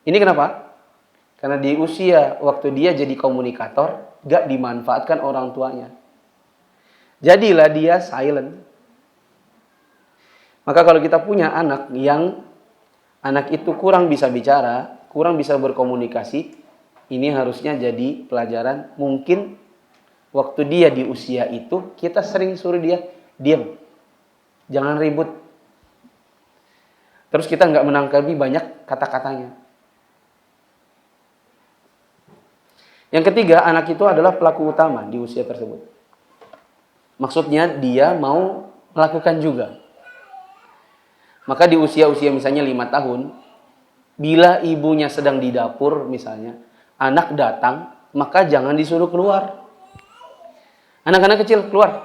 Ini kenapa? Karena di usia waktu dia jadi komunikator, gak dimanfaatkan orang tuanya. Jadilah dia silent. Maka kalau kita punya anak yang anak itu kurang bisa bicara, kurang bisa berkomunikasi, ini harusnya jadi pelajaran. Mungkin waktu dia di usia itu, kita sering suruh dia diam. Jangan ribut. Terus kita nggak menangkapi banyak kata-katanya. Yang ketiga, anak itu adalah pelaku utama di usia tersebut. Maksudnya dia mau melakukan juga. Maka di usia-usia misalnya 5 tahun, bila ibunya sedang di dapur misalnya, anak datang, maka jangan disuruh keluar. Anak-anak kecil keluar.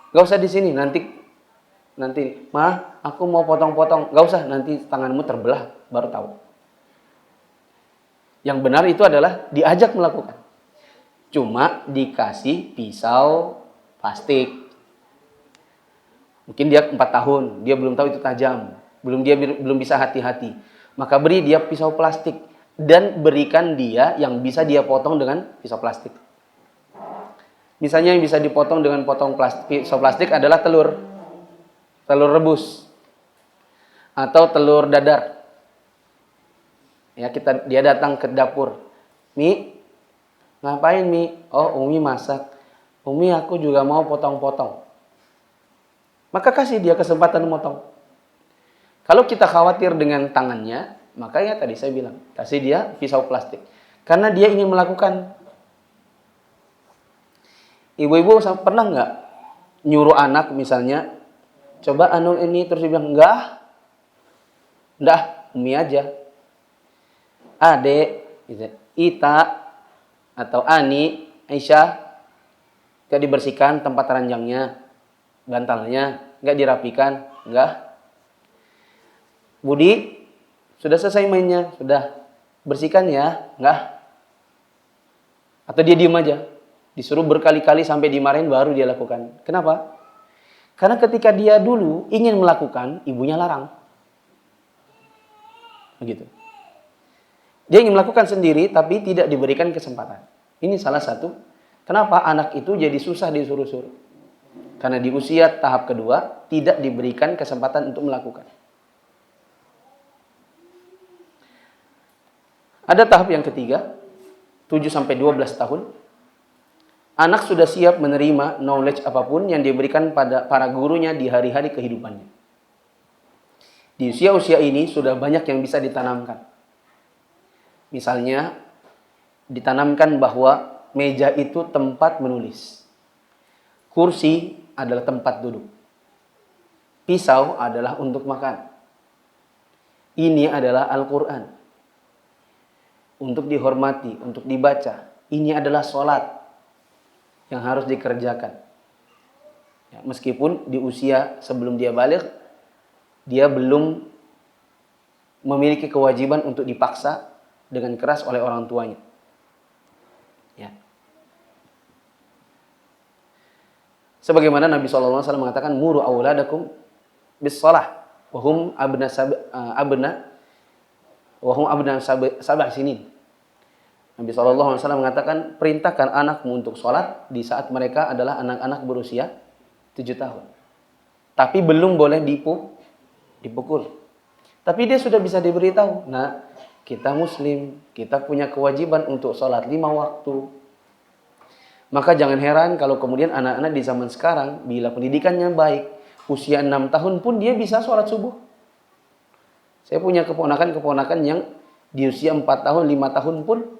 Gak usah di sini, nanti, Ma, aku mau potong-potong. Gak usah, nanti tanganmu terbelah, baru tahu. Yang benar itu adalah diajak melakukan. Cuma dikasih pisau plastik. Mungkin dia 4 tahun, dia belum tahu itu tajam. Belum bisa hati-hati. Maka beri dia pisau plastik. Dan berikan dia yang bisa dia potong dengan pisau plastik. Misalnya yang bisa dipotong dengan pisau plastik adalah telur rebus. Atau telur dadar. Ya, dia datang ke dapur. Mi, ngapain Mi? Oh, Umi masak. Umi, aku juga mau potong-potong. Maka kasih dia kesempatan memotong. Kalau kita khawatir dengan tangannya, makanya tadi saya bilang, kasih dia pisau plastik. Karena dia ingin melakukan. Ibu-ibu pernah nggak nyuruh anak misalnya, coba anu ini, terus dia bilang, enggak, Umi aja. Ade, Ita, atau Ani, Aisyah, gak dibersihkan tempat ranjangnya, bantalnya, gak dirapikan, enggak. Budi, sudah selesai mainnya, sudah bersihkan ya, enggak. Atau dia diam aja, disuruh berkali-kali sampai dimarahin baru dia lakukan. Kenapa? Karena ketika dia dulu ingin melakukan, ibunya larang. Begitu. Dia ingin melakukan sendiri, tapi tidak diberikan kesempatan. Ini salah satu. Kenapa anak itu jadi susah disuruh-suruh? Karena di usia tahap kedua, tidak diberikan kesempatan untuk melakukan. Ada tahap yang ketiga, 7-12 tahun. Anak sudah siap menerima knowledge apapun yang diberikan pada para gurunya di hari-hari kehidupannya. Di usia-usia ini sudah banyak yang bisa ditanamkan. Misalnya, ditanamkan bahwa meja itu tempat menulis. Kursi adalah tempat duduk. Pisau adalah untuk makan. Ini adalah Al-Quran. Untuk dihormati, untuk dibaca. Ini adalah sholat yang harus dikerjakan. Ya, meskipun di usia sebelum dia balik, dia belum memiliki kewajiban untuk dipaksa dengan keras oleh orang tuanya. Ya. Sebagaimana Nabi SAW mengatakan, muru auladakum bis shalah wahum abna sab'a sinin. Nabi SAW mengatakan, perintahkan anakmu untuk sholat di saat mereka adalah anak-anak berusia 7 tahun. Tapi belum boleh dipukul. Tapi dia sudah bisa diberitahu, nah kita muslim, kita punya kewajiban untuk sholat 5 waktu. Maka jangan heran kalau kemudian anak-anak di zaman sekarang, bila pendidikannya baik, usia 6 tahun pun dia bisa sholat subuh. Saya punya keponakan-keponakan yang di usia 4 tahun, 5 tahun pun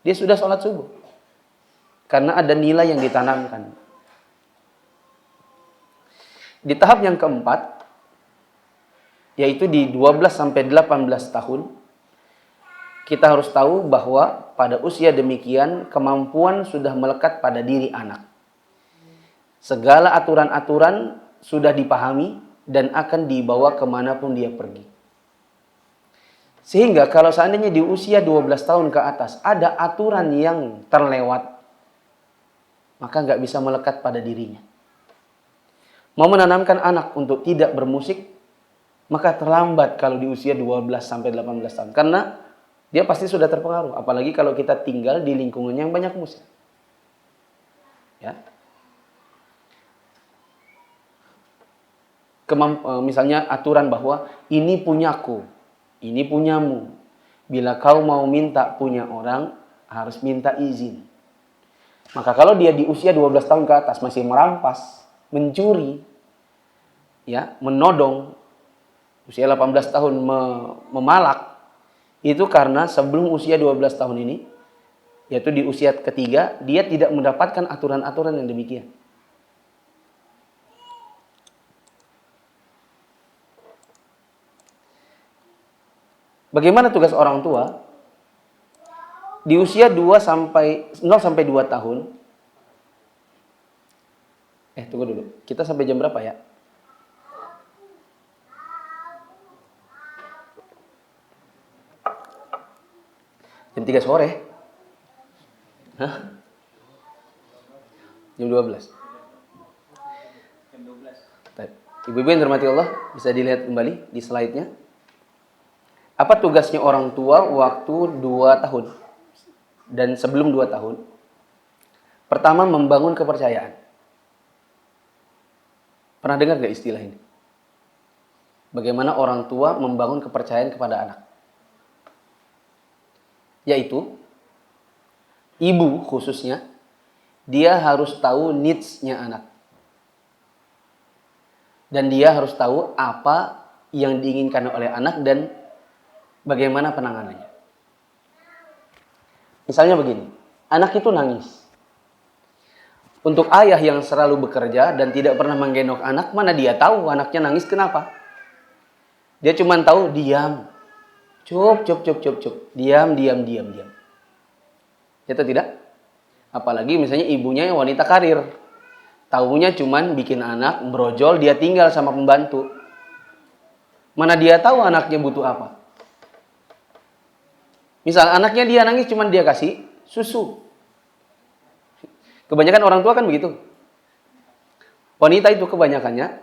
dia sudah sholat subuh. Karena ada nilai yang ditanamkan. Di tahap yang keempat, yaitu di 12-18 tahun, kita harus tahu bahwa pada usia demikian kemampuan sudah melekat pada diri anak. Segala aturan-aturan sudah dipahami dan akan dibawa kemanapun dia pergi. Sehingga kalau seandainya di usia 12 tahun ke atas ada aturan yang terlewat, maka nggak bisa melekat pada dirinya. Mau menanamkan anak untuk tidak bermusik, maka terlambat kalau di usia 12-18 tahun. Karena dia pasti sudah terpengaruh. Apalagi kalau kita tinggal di lingkungan yang banyak musik. Ya. Misalnya aturan bahwa ini punyaku, ini punyamu. Bila kau mau minta punya orang, harus minta izin. Maka kalau dia di usia 12 tahun ke atas masih merampas, mencuri, ya, menodong, usia 18 tahun memalak, itu karena sebelum usia 12 tahun ini, yaitu di usia ketiga, dia tidak mendapatkan aturan-aturan yang demikian. Bagaimana tugas orang tua? Di usia 0 sampai 2 tahun. Tunggu dulu. Kita sampai jam berapa ya? Jam 3 sore. Hah? Jam 12. Jam 12. Ibu-ibu yang dirahmati Allah, bisa dilihat kembali di slide-nya. Apa tugasnya orang tua waktu 2 tahun dan sebelum 2 tahun? Pertama, membangun kepercayaan. Pernah dengar gak istilah ini? Bagaimana orang tua membangun kepercayaan kepada anak? Yaitu, ibu khususnya, dia harus tahu needs-nya anak. Dan dia harus tahu apa yang diinginkan oleh anak dan bagaimana penanganannya. Misalnya begini, anak itu nangis. Untuk ayah yang selalu bekerja dan tidak pernah menggendong anak, mana dia tahu anaknya nangis kenapa? Dia cuma tahu diam. Cup. Diam. Itu tidak? Apalagi misalnya ibunya yang wanita karir. Tahunya cuma bikin anak, brojol, dia tinggal sama pembantu. Mana dia tahu anaknya butuh apa? Misal anaknya dia nangis cuma dia kasih susu. Kebanyakan orang tua kan begitu. Wanita itu kebanyakannya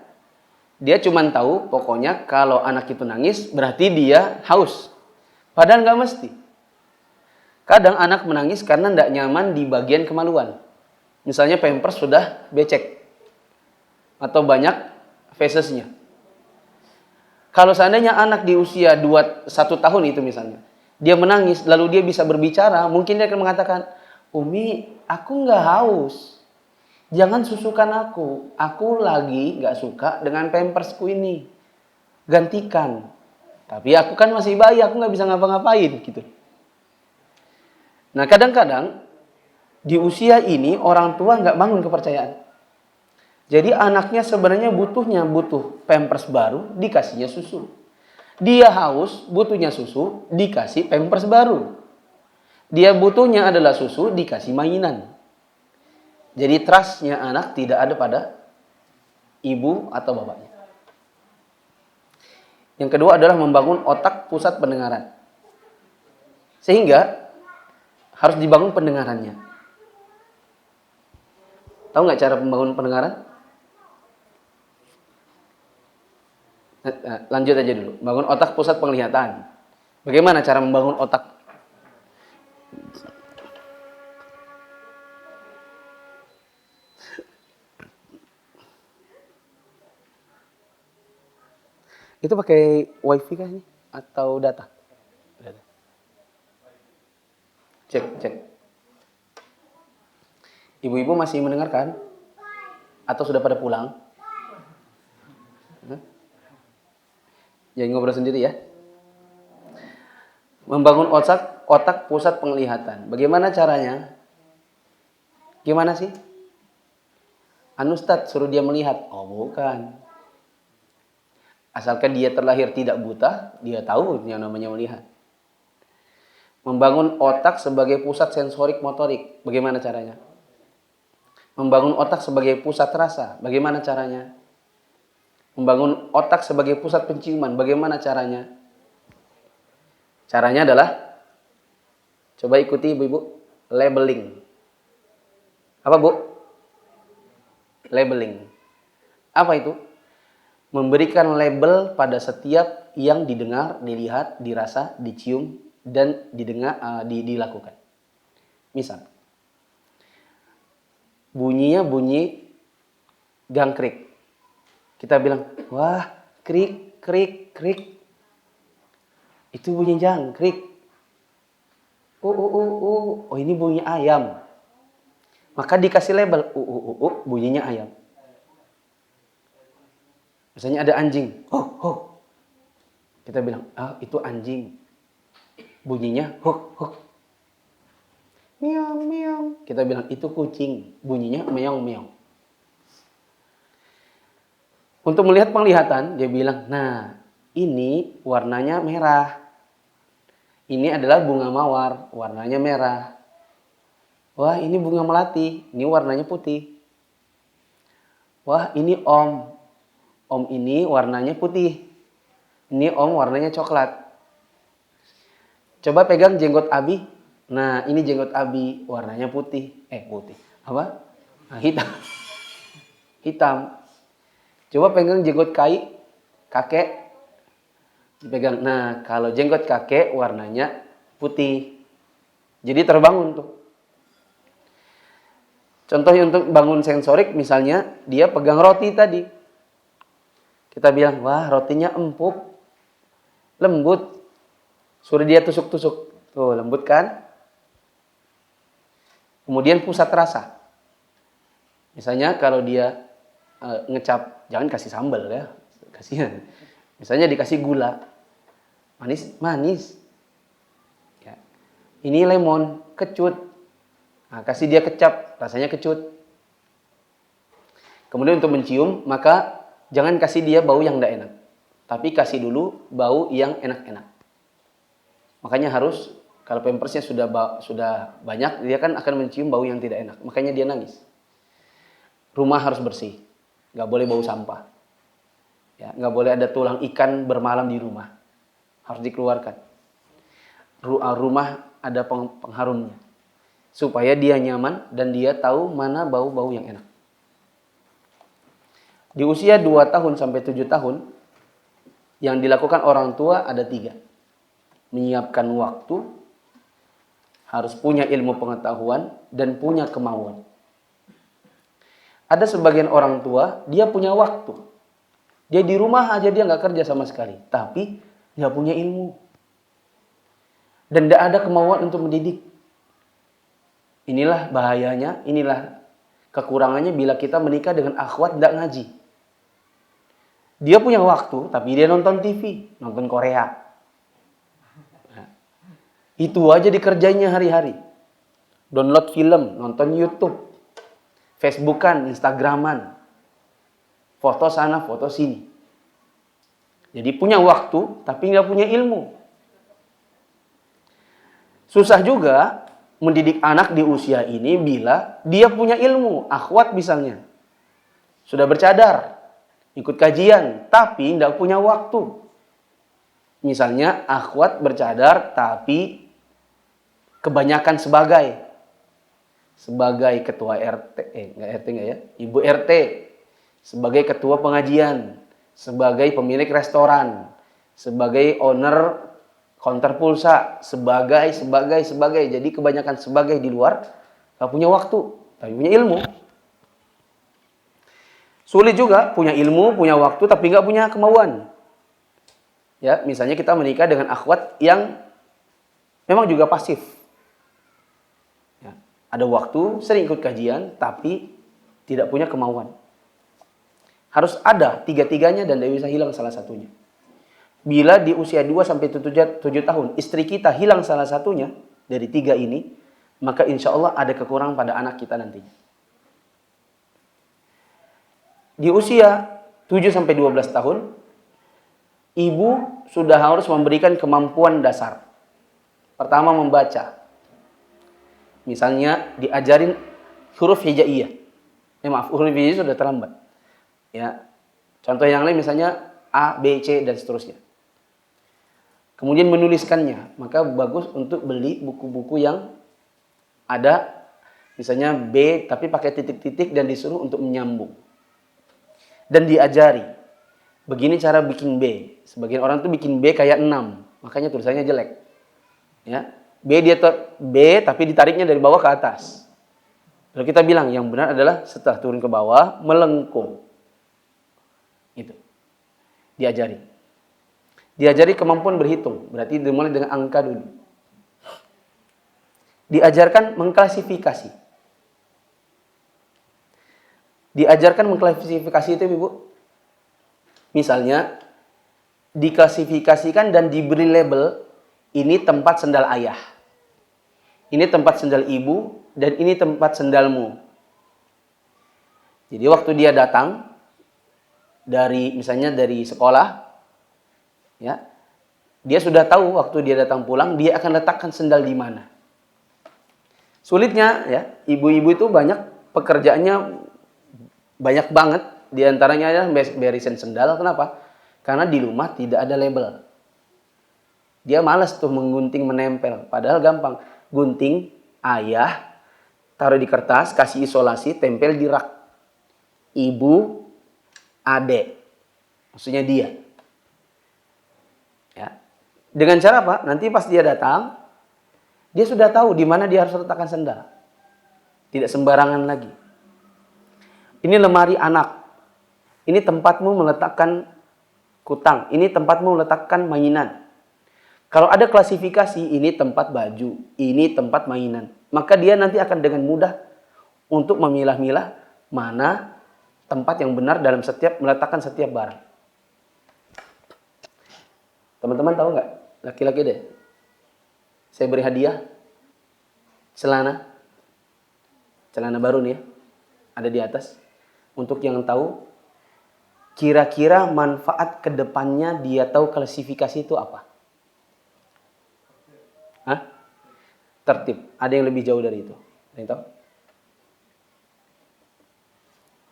dia cuma tahu pokoknya kalau anak itu nangis berarti dia haus. Padahal nggak mesti. Kadang anak menangis karena tidak nyaman di bagian kemaluan. Misalnya pampers sudah becek atau banyak fesesnya. Kalau seandainya anak di usia 1 tahun itu misalnya, dia menangis, lalu dia bisa berbicara, mungkin dia akan mengatakan, Umi, aku nggak haus. Jangan susukan aku. Aku lagi nggak suka dengan pampersku ini. Gantikan. Tapi aku kan masih bayi, aku nggak bisa ngapa-ngapain gitu. Nah kadang-kadang Di usia ini orang tua nggak bangun kepercayaan. Jadi anaknya sebenarnya butuh pampers baru, dikasihnya susu. Dia haus, butuhnya susu, dikasih pampers baru. Dia butuhnya adalah susu, dikasih mainan. Jadi trustnya anak tidak ada pada ibu atau bapaknya. Yang kedua adalah membangun otak pusat pendengaran. Sehingga harus dibangun pendengarannya. Tahu nggak cara membangun pendengaran? Lanjut aja dulu. Bangun otak pusat penglihatan. Bagaimana cara membangun otak? Itu pakai wifi kah ini? Atau data? Cek. Ibu-ibu masih mendengarkan? Atau sudah pada pulang? Jangan ngobrol sendiri ya. Membangun otak pusat penglihatan. Bagaimana caranya? Gimana sih? Ustadz suruh dia melihat. Oh bukan. Asalkan dia terlahir tidak buta, dia tahu yang namanya melihat. Membangun otak sebagai pusat sensorik motorik. Bagaimana caranya? Membangun otak sebagai pusat rasa. Bagaimana caranya? Membangun otak sebagai pusat penciuman. Bagaimana caranya? Caranya adalah, coba ikuti ibu-ibu, labeling. Apa bu? Labeling. Apa itu? Memberikan label pada setiap yang didengar, dilihat, dirasa, dicium, dan dilakukan. Misal, bunyinya bunyi gangkrik. Kita bilang, wah, krik, krik, krik. Itu bunyi jangkrik. Oh, ini bunyi ayam. Maka dikasih label, bunyinya ayam. Misalnya ada anjing, ho. Kita bilang, itu anjing. Bunyinya ho. Miau, miau. Kita bilang, itu kucing. Bunyinya meong, meong. Untuk melihat penglihatan, dia bilang, nah ini warnanya merah. Ini adalah bunga mawar, warnanya merah. Wah ini bunga melati, ini warnanya putih. Wah ini om. Om ini warnanya putih. Ini om warnanya coklat. Coba pegang jenggot Abi. Nah ini jenggot Abi, warnanya putih. Putih. Apa? Hitam. Hitam. Coba pegang jenggot kakek. Dipegang. Nah, kalau jenggot kakek warnanya putih. Jadi terbangun tuh. Contohnya untuk bangun sensorik, misalnya dia pegang roti tadi. Kita bilang, wah rotinya empuk, lembut. Suruh dia tusuk-tusuk. Tuh, lembut kan? Kemudian pusat rasa. Misalnya kalau dia ngecap, jangan kasih sambal ya, kasihan. Misalnya dikasih gula, manis. Ya. Ini lemon, kecut. Nah, kasih dia kecap, rasanya kecut. Kemudian untuk mencium, maka jangan kasih dia bau yang tidak enak, tapi kasih dulu bau yang enak-enak. Makanya harus, kalau pampersnya sudah banyak, dia kan akan mencium bau yang tidak enak. Makanya dia nangis. Rumah harus bersih. Nggak boleh bau sampah. Ya, nggak boleh ada tulang ikan bermalam di rumah. Harus dikeluarkan. Rumah ada pengharumnya. Supaya dia nyaman dan dia tahu mana bau-bau yang enak. Di usia 2 tahun sampai 7 tahun, yang dilakukan orang tua ada 3. Menyiapkan waktu, harus punya ilmu pengetahuan, dan punya kemauan. Ada sebagian orang tua, dia punya waktu. Dia di rumah aja dia nggak kerja sama sekali. Tapi nggak punya ilmu. Dan tidak ada kemauan untuk mendidik. Inilah bahayanya, inilah kekurangannya bila kita menikah dengan akhwat tidak ngaji. Dia punya waktu, tapi dia nonton TV, nonton Korea. Nah, itu aja dikerjainya hari-hari. download film, nonton YouTube, Facebookan, Instagraman, foto sana, foto sini. Jadi punya waktu, tapi nggak punya ilmu. Susah juga mendidik anak di usia ini bila dia punya ilmu. Akhwat misalnya, sudah bercadar, ikut kajian, tapi nggak punya waktu. Misalnya akhwat bercadar, tapi kebanyakan sebagai ketua RT, nggak ya, ibu RT, sebagai ketua pengajian, sebagai pemilik restoran, sebagai owner counter pulsa, sebagai. Jadi kebanyakan sebagai di luar, nggak punya waktu, tapi punya ilmu. Sulit juga punya ilmu, punya waktu, tapi nggak punya kemauan. Ya, misalnya kita menikah dengan akhwat yang memang juga pasif. Ya, ada waktu, sering ikut kajian, tapi tidak punya kemauan. Harus ada tiga-tiganya dan tidak bisa hilang salah satunya. Bila di usia 2-7 tahun istri kita hilang salah satunya dari tiga ini, maka insya Allah ada kekurangan pada anak kita nantinya. Di usia 7-12 tahun, ibu sudah harus memberikan kemampuan dasar. Pertama, membaca. Misalnya diajarin huruf hijaiyah. Huruf hijaiyah sudah terlambat. Ya. Contoh yang lain misalnya A, B, C dan seterusnya. Kemudian menuliskannya, maka bagus untuk beli buku-buku yang ada misalnya B tapi pakai titik-titik dan disuruh untuk menyambung. Dan diajari, begini cara bikin B. Sebagian orang tuh bikin B kayak 6, makanya tulisannya jelek. Ya, B tapi ditariknya dari bawah ke atas. Lalu kita bilang yang benar adalah setelah turun ke bawah melengkung. Itu. Diajari kemampuan berhitung, berarti dimulai dengan angka dulu. Diajarkan mengklasifikasi. Itu Ibu. Misalnya diklasifikasikan dan diberi label, ini tempat sendal ayah. Ini tempat sendal ibu dan ini tempat sendalmu. Jadi waktu dia datang misalnya dari sekolah, ya, dia sudah tahu waktu dia datang pulang dia akan letakkan sendal di mana. Sulitnya ya, ibu-ibu itu pekerjaannya banyak banget, diantaranya adalah beresin sendal. Kenapa? Karena di rumah tidak ada label. Dia malas tuh menggunting menempel, padahal gampang. Gunting ayah, taruh di kertas, kasih isolasi, tempel di rak. Ibu, adek, maksudnya dia. Ya. Dengan cara apa? Nanti pas dia datang, dia sudah tahu di mana dia harus letakkan sendal. Tidak sembarangan lagi. Ini lemari anak. Ini tempatmu meletakkan kutang. Ini tempatmu meletakkan mainan. Kalau ada klasifikasi, ini tempat baju, ini tempat mainan. Maka dia nanti akan dengan mudah untuk memilah-milah mana tempat yang benar dalam meletakkan setiap barang. Teman-teman tahu nggak? Laki-laki deh. Saya beri hadiah celana baru nih ya, ada di atas. Untuk yang tahu, kira-kira manfaat kedepannya dia tahu klasifikasi itu apa? Hah? Tertib. Ada yang lebih jauh dari itu? Ada yang tahu?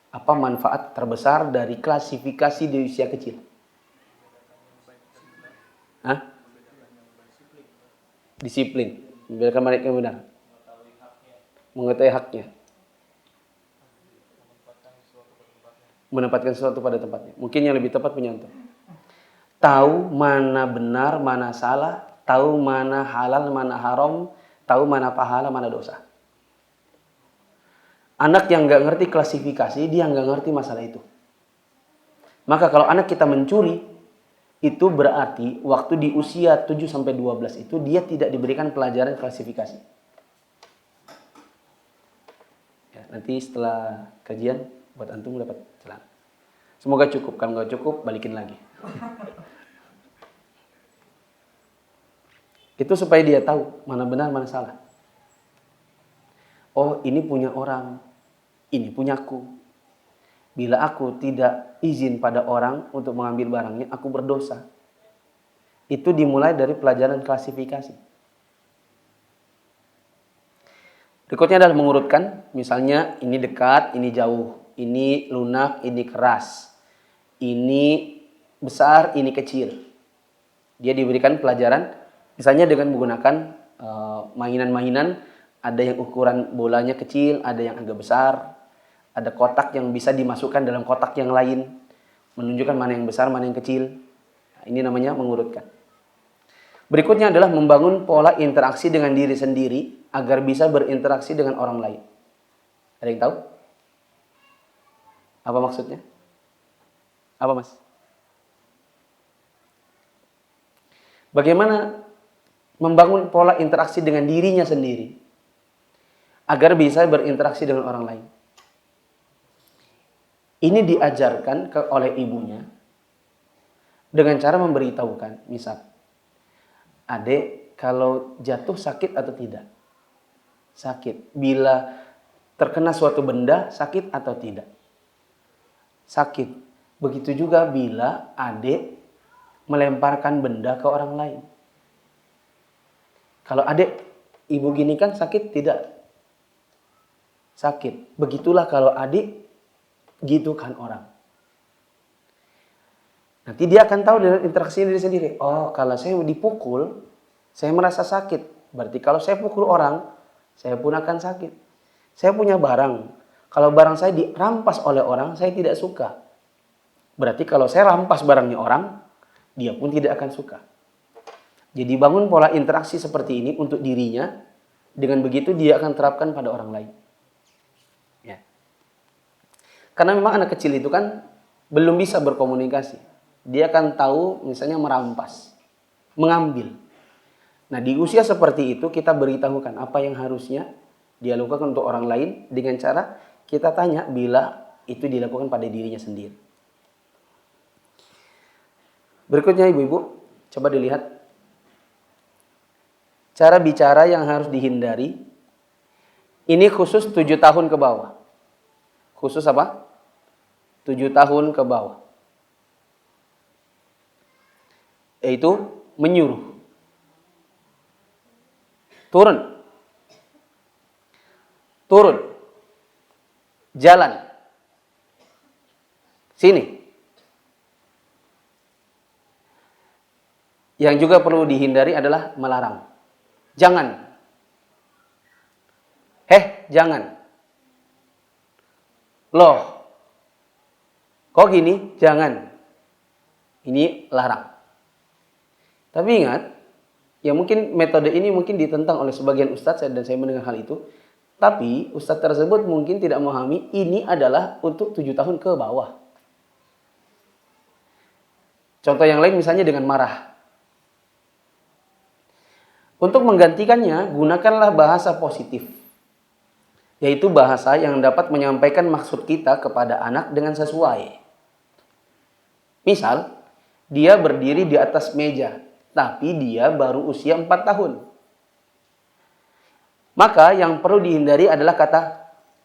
Apa manfaat terbesar dari klasifikasi di usia kecil? Hah? Disiplin. Membedakan mana yang benar. Mengetahui haknya. Menempatkan sesuatu pada tempatnya. Mungkin yang lebih tepat punya untuk. Tahu mana benar, mana salah. Tahu mana halal, mana haram. Tahu mana pahala, mana dosa. Anak yang nggak ngerti klasifikasi, dia nggak ngerti masalah itu. Maka kalau anak kita mencuri, itu berarti waktu di usia 7-12 itu dia tidak diberikan pelajaran klasifikasi. Ya, nanti setelah kajian buat antum dapat celana. Semoga cukup. Kalau nggak cukup, balikin lagi. Itu supaya dia tahu mana benar, mana salah. Oh, ini punya orang, ini punyaku. Bila aku tidak izin pada orang untuk mengambil barangnya, aku berdosa. Itu dimulai dari pelajaran klasifikasi. Berikutnya adalah mengurutkan, misalnya ini dekat, ini jauh, ini lunak, ini keras, ini besar, ini kecil. Dia diberikan pelajaran, misalnya dengan menggunakan mainan-mainan, ada yang ukuran bolanya kecil, ada yang agak besar, ada kotak yang bisa dimasukkan dalam kotak yang lain, menunjukkan mana yang besar, mana yang kecil. Nah, ini namanya mengurutkan. Berikutnya adalah membangun pola interaksi dengan diri sendiri agar bisa berinteraksi dengan orang lain. Ada yang tahu? Apa maksudnya? Apa, Mas? Bagaimana membangun pola interaksi dengan dirinya sendiri agar bisa berinteraksi dengan orang lain? Ini diajarkan oleh ibunya dengan cara memberitahukan, misal, Adek, kalau jatuh sakit atau tidak? Sakit. Bila terkena suatu benda, sakit atau tidak? Sakit. Begitu juga bila adek melemparkan benda ke orang lain. Kalau adek, ibu gini kan sakit? Tidak. Sakit. Begitulah kalau adik, gitu kan orang. Nanti dia akan tahu dengan interaksi diri sendiri. Oh, kalau saya dipukul, saya merasa sakit. Berarti kalau saya pukul orang, saya pun akan sakit. Saya punya barang. Kalau barang saya dirampas oleh orang, saya tidak suka. Berarti kalau saya rampas barangnya orang, dia pun tidak akan suka. Jadi bangun pola interaksi seperti ini untuk dirinya. Dengan begitu dia akan terapkan pada orang lain. Ya. Karena memang anak kecil itu kan belum bisa berkomunikasi. Dia akan tahu misalnya merampas, mengambil. Nah, di usia seperti itu kita beritahukan apa yang harusnya dia lakukan untuk orang lain dengan cara kita tanya bila itu dilakukan pada dirinya sendiri. Berikutnya ibu-ibu, coba dilihat cara bicara yang harus dihindari. Ini khusus 7 tahun ke bawah. Khusus apa? 7 tahun ke bawah. Yaitu menyuruh. Turun. Turun. Jalan. Sini. Yang juga perlu dihindari adalah melarang. Jangan. Jangan. Loh. Kok gini? Jangan. Ini larang. Tapi ingat, ya mungkin metode ini mungkin ditentang oleh sebagian ustadz dan saya mendengar hal itu. Tapi ustadz tersebut mungkin tidak memahami ini adalah untuk 7 tahun ke bawah. Contoh yang lain misalnya dengan marah. Untuk menggantikannya, gunakanlah bahasa positif. Yaitu bahasa yang dapat menyampaikan maksud kita kepada anak dengan sesuai. Misal, dia berdiri di atas meja, tapi dia baru usia 4 tahun. Maka yang perlu dihindari adalah kata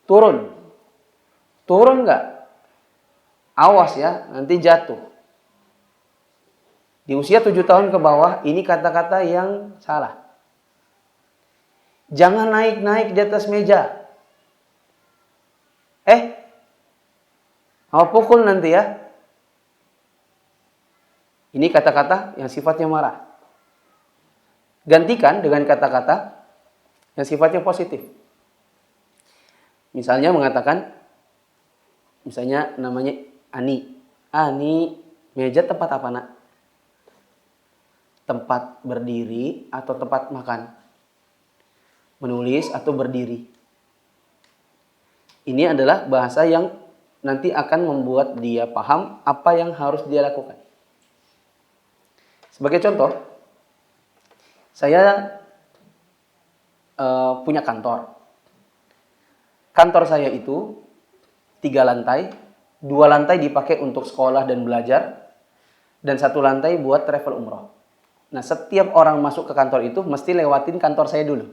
turun. Turun enggak? Awas ya, nanti jatuh. Di usia 7 tahun ke bawah, ini kata-kata yang salah. Jangan naik-naik di atas meja. Mau pukul nanti ya. Ini kata-kata yang sifatnya marah. Gantikan dengan kata-kata yang sifatnya positif. Misalnya mengatakan, misalnya namanya Ani. Ani, meja tempat apa nak? Tempat berdiri atau tempat makan? Menulis atau berdiri? Ini adalah bahasa yang nanti akan membuat dia paham apa yang harus dia lakukan. Sebagai contoh, saya punya kantor. Kantor saya itu 3 lantai, 2 lantai dipakai untuk sekolah dan belajar, dan 1 lantai buat travel umroh. Nah, setiap orang masuk ke kantor itu mesti lewatin kantor saya dulu.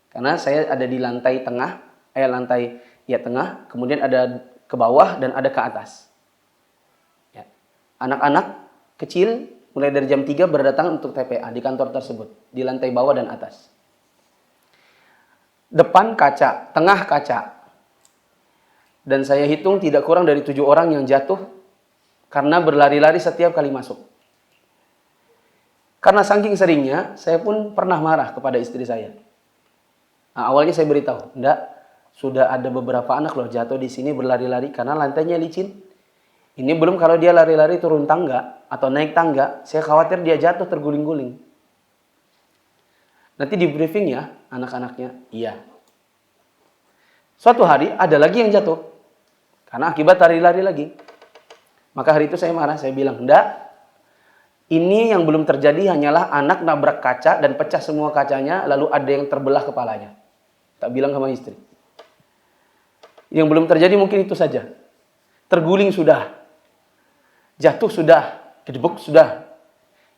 Karena saya ada di lantai tengah, tengah, kemudian ada ke bawah dan ada ke atas. Ya. Anak-anak kecil mulai dari jam 3 berdatangan untuk TPA di kantor tersebut, di lantai bawah dan atas. Depan kaca, tengah kaca. Dan saya hitung tidak kurang dari 7 orang yang jatuh karena berlari-lari setiap kali masuk. Karena saking seringnya, saya pun pernah marah kepada istri saya. Nah, awalnya saya beritahu, enggak, sudah ada beberapa anak loh jatuh di sini berlari-lari karena lantainya licin. Ini belum kalau dia lari-lari turun tangga atau naik tangga, saya khawatir dia jatuh terguling-guling. Nanti di briefing ya anak-anaknya, iya. Suatu hari ada lagi yang jatuh karena akibat lari-lari lagi. Maka hari itu saya marah, saya bilang, enggak, ini yang belum terjadi hanyalah anak nabrak kaca dan pecah semua kacanya, lalu ada yang terbelah kepalanya. Tak bilang sama istri. Yang belum terjadi mungkin itu saja. Terguling sudah. Jatuh sudah. Kedebuk sudah.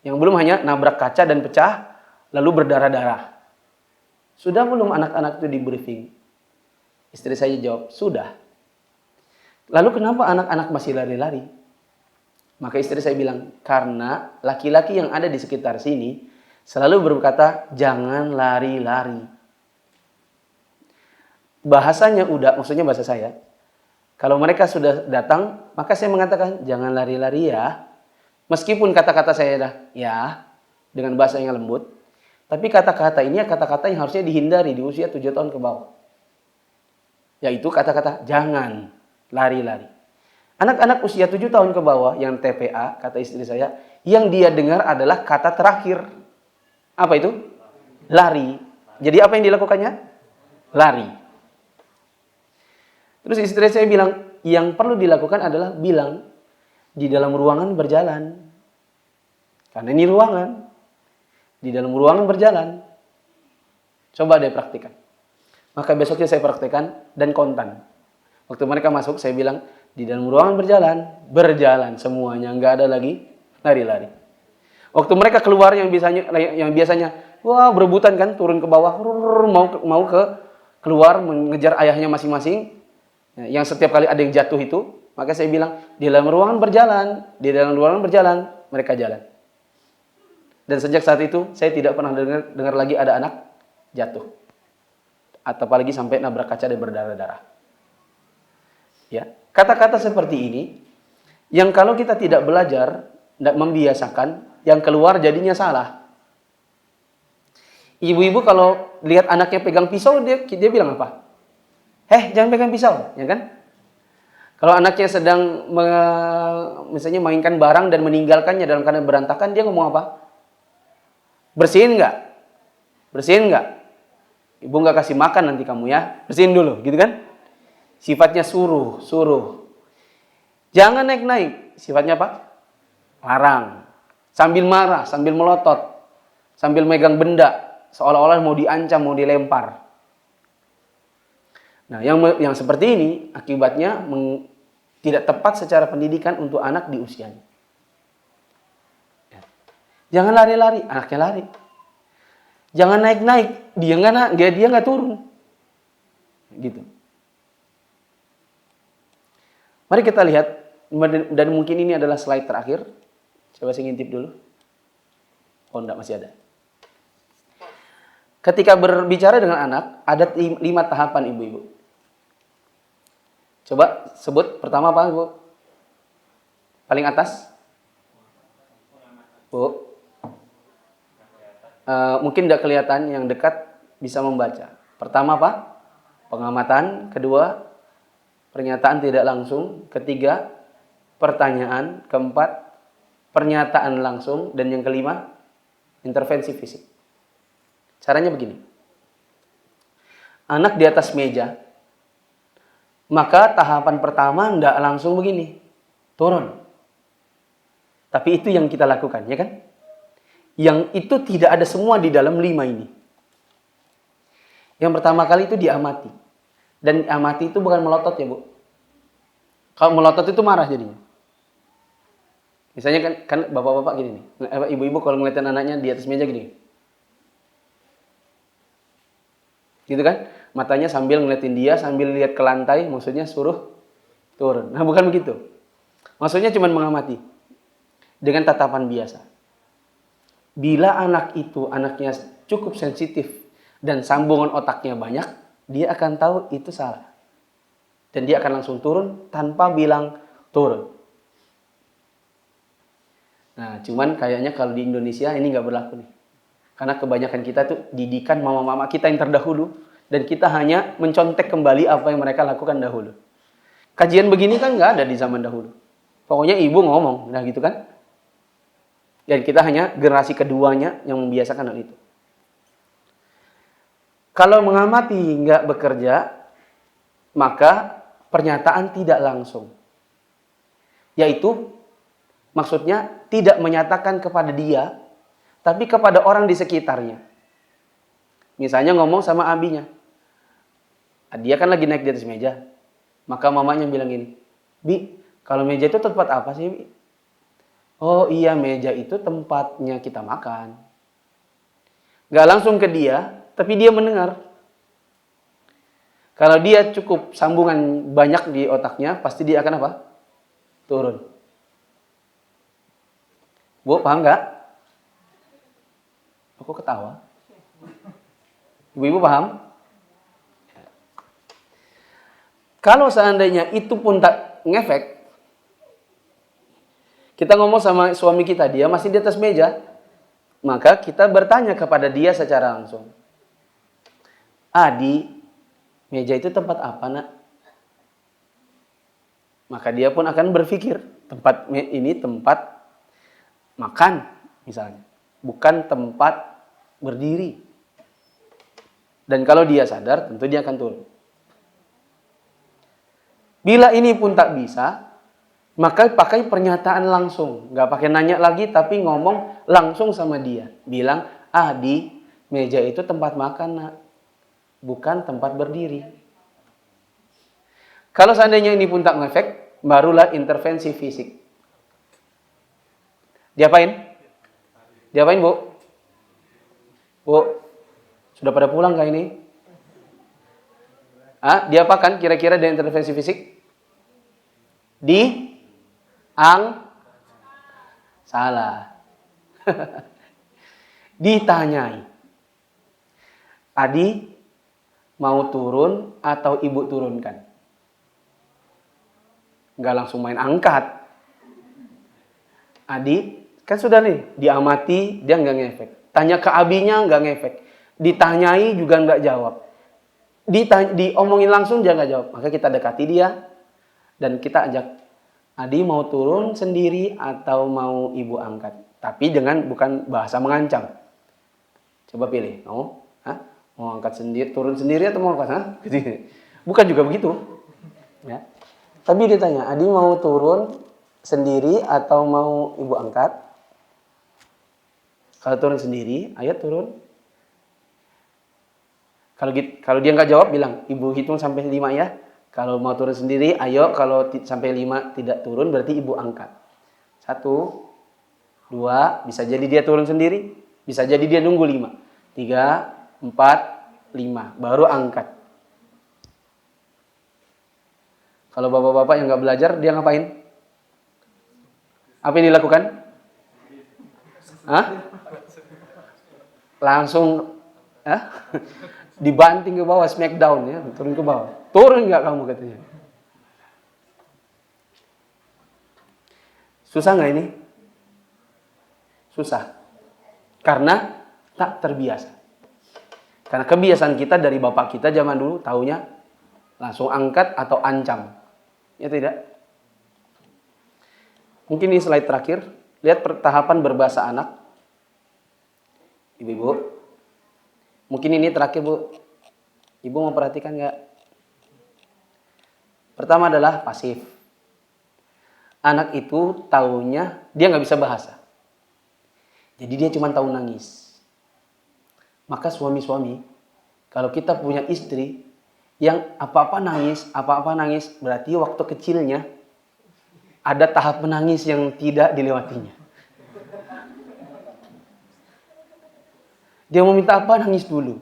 Yang belum hanya nabrak kaca dan pecah, lalu berdarah-darah. Sudah belum anak-anak itu di briefing? Istri saya jawab, sudah. Lalu kenapa anak-anak masih lari-lari? Maka istri saya bilang, karena laki-laki yang ada di sekitar sini selalu berkata, jangan lari-lari. Bahasanya udah, maksudnya bahasa saya. Kalau mereka sudah datang, maka saya mengatakan, jangan lari-lari ya. Meskipun kata-kata saya dah, ya, dengan bahasa yang lembut. Tapi kata-kata ini kata-kata yang harusnya dihindari di usia 7 tahun ke bawah. Yaitu kata-kata jangan lari-lari. Anak-anak usia 7 tahun ke bawah yang TPA, kata istri saya, yang dia dengar adalah kata terakhir. Apa itu? Lari. Jadi apa yang dilakukannya? Lari. Terus istri saya bilang, yang perlu dilakukan adalah bilang, di dalam ruangan berjalan. Karena ini ruangan. Di dalam ruangan berjalan. Coba deh praktikan. Maka besoknya saya praktekkan dan kontan. Waktu mereka masuk, saya bilang, di dalam ruangan berjalan semuanya, nggak ada lagi lari-lari. Waktu mereka keluar yang biasanya, wah berebutan kan, turun ke bawah, mau keluar mengejar ayahnya masing-masing, yang setiap kali ada yang jatuh itu, maka saya bilang, di dalam ruangan berjalan, mereka jalan. Dan sejak saat itu, saya tidak pernah dengar lagi ada anak jatuh. Atau apalagi sampai nabrak kaca dan berdarah-darah. Ya, kata-kata seperti ini, yang kalau kita tidak belajar, tidak membiasakan, yang keluar jadinya salah. Ibu-ibu kalau lihat anaknya pegang pisau, dia bilang apa? Jangan pegang pisau, ya kan? Kalau anaknya sedang misalnya mainkan barang dan meninggalkannya dalam keadaan berantakan, dia ngomong apa? Bersihin nggak? Bersihin nggak? Ibu nggak kasih makan nanti kamu ya, bersihin dulu, gitu kan? Sifatnya suruh. Jangan naik-naik, sifatnya apa? Larang. Sambil marah, sambil melotot, sambil megang benda, seolah-olah mau diancam, mau dilempar. Nah, yang seperti ini akibatnya tidak tepat secara pendidikan untuk anak di usianya. Jangan lari-lari, anaknya lari. Jangan naik-naik, dia nggak turun. Gitu. Mari kita lihat, dan mungkin ini adalah slide terakhir. Coba saya ngintip dulu. Oh, enggak, masih ada. Ketika berbicara dengan anak, ada 5 tahapan ibu-ibu. Coba sebut, pertama apa, Bu? Paling atas? Bu? Mungkin tidak kelihatan, yang dekat bisa membaca. Pertama apa? Pengamatan. Kedua, pernyataan tidak langsung. Ketiga, pertanyaan. Keempat, pernyataan langsung. Dan yang kelima, intervensi fisik. Caranya begini. Anak di atas meja, maka tahapan pertama tidak langsung begini. Turun. Tapi itu yang kita lakukan, ya kan? Yang itu tidak ada semua di dalam 5 ini. Yang pertama kali itu diamati. Dan amati itu bukan melotot ya, Bu. Kalau melotot itu marah jadinya. Misalnya kan bapak-bapak gini nih. Ibu-ibu kalau ngeliatin anaknya di atas meja gini. Gitu kan? Matanya sambil ngeliatin dia, sambil lihat ke lantai, maksudnya suruh turun. Nah, bukan begitu. Maksudnya cuma mengamati dengan tatapan biasa. Bila anak itu anaknya cukup sensitif dan sambungan otaknya banyak, dia akan tahu itu salah. Dan dia akan langsung turun tanpa bilang turun. Nah, cuman kayaknya kalau di Indonesia ini nggak berlaku nih. Karena kebanyakan kita tuh didikan mama-mama kita yang terdahulu, dan kita hanya mencontek kembali apa yang mereka lakukan dahulu. Kajian begini kan nggak ada di zaman dahulu. Pokoknya ibu ngomong, nah gitu kan. Dan kita hanya generasi keduanya yang membiasakan hal itu. Kalau mengamati nggak bekerja, maka pernyataan tidak langsung. Yaitu maksudnya tidak menyatakan kepada dia, tapi kepada orang di sekitarnya. Misalnya ngomong sama abinya. Dia kan lagi naik di atas meja. Maka mamanya bilang gini, Bi, kalau meja itu tempat apa sih, Bi? Oh iya, meja itu tempatnya kita makan. Gak langsung ke dia, tapi dia mendengar. Kalau dia cukup sambungan banyak di otaknya, pasti dia akan apa? Turun. Bu, paham gak? Aku ketawa. Ibu-ibu paham? Kalau seandainya itu pun tak ngefek, kita ngomong sama suami kita, dia masih di atas meja, maka kita bertanya kepada dia secara langsung. Adi, meja itu tempat apa, nak? Maka dia pun akan berpikir, tempat ini tempat makan, misalnya. Bukan tempat berdiri. Dan kalau dia sadar, tentu dia akan turun. Bila ini pun tak bisa, maka pakai pernyataan langsung. Nggak pakai nanya lagi, tapi ngomong langsung sama dia. Bilang, di meja itu tempat makan, nak. Bukan tempat berdiri. Kalau seandainya ini pun tak ngefek, barulah intervensi fisik. Diapain? Diapain, Bu? Bu, sudah pada pulang kah ini? Diapakan kira-kira dengan intervensi fisik? Salah. Ditanyai. Adi mau turun atau ibu turunkan? Nggak langsung main angkat. Adi, kan sudah nih, diamati, dia nggak ngefek. Tanya ke abinya, nggak ngefek. Ditanyai juga nggak jawab. Diomongin langsung, dia nggak jawab. Maka kita dekati dia, dan kita ajak, Adi mau turun sendiri atau mau ibu angkat? Tapi bukan bahasa mengancam. Coba pilih, mau angkat sendiri, turun sendiri atau mau angkat? Bukan juga begitu. Ya. Tapi dia tanya, Adi mau turun sendiri atau mau ibu angkat? Kalau turun sendiri, ayo turun. Kalau dia nggak jawab, bilang, ibu hitung sampai 5 ya. Kalau mau turun sendiri, ayo. Kalau sampai 5 tidak turun, berarti ibu angkat. 1, 2, bisa jadi dia turun sendiri. Bisa jadi dia nunggu 5. 3, 4, 5. Baru angkat. Kalau bapak-bapak yang nggak belajar, dia ngapain? Apa yang dilakukan? Langsung dibanting ke bawah, smackdown ya, turun ke bawah. Turun nggak kamu, katanya. Susah nggak ini? Susah. Karena tak terbiasa. Karena kebiasaan kita dari bapak kita zaman dulu, taunya langsung angkat atau ancam. Ya tidak? Mungkin ini slide terakhir. Lihat tahapan berbahasa anak. Ibu-ibu. Mungkin ini terakhir, Bu. Ibu mau perhatikan nggak? Pertama adalah pasif. Anak itu taunya, dia nggak bisa bahasa. Jadi dia cuma tahu nangis. Maka suami-suami, kalau kita punya istri yang apa-apa nangis, berarti waktu kecilnya ada tahap menangis yang tidak dilewatinya. Dia mau minta apa, nangis dulu.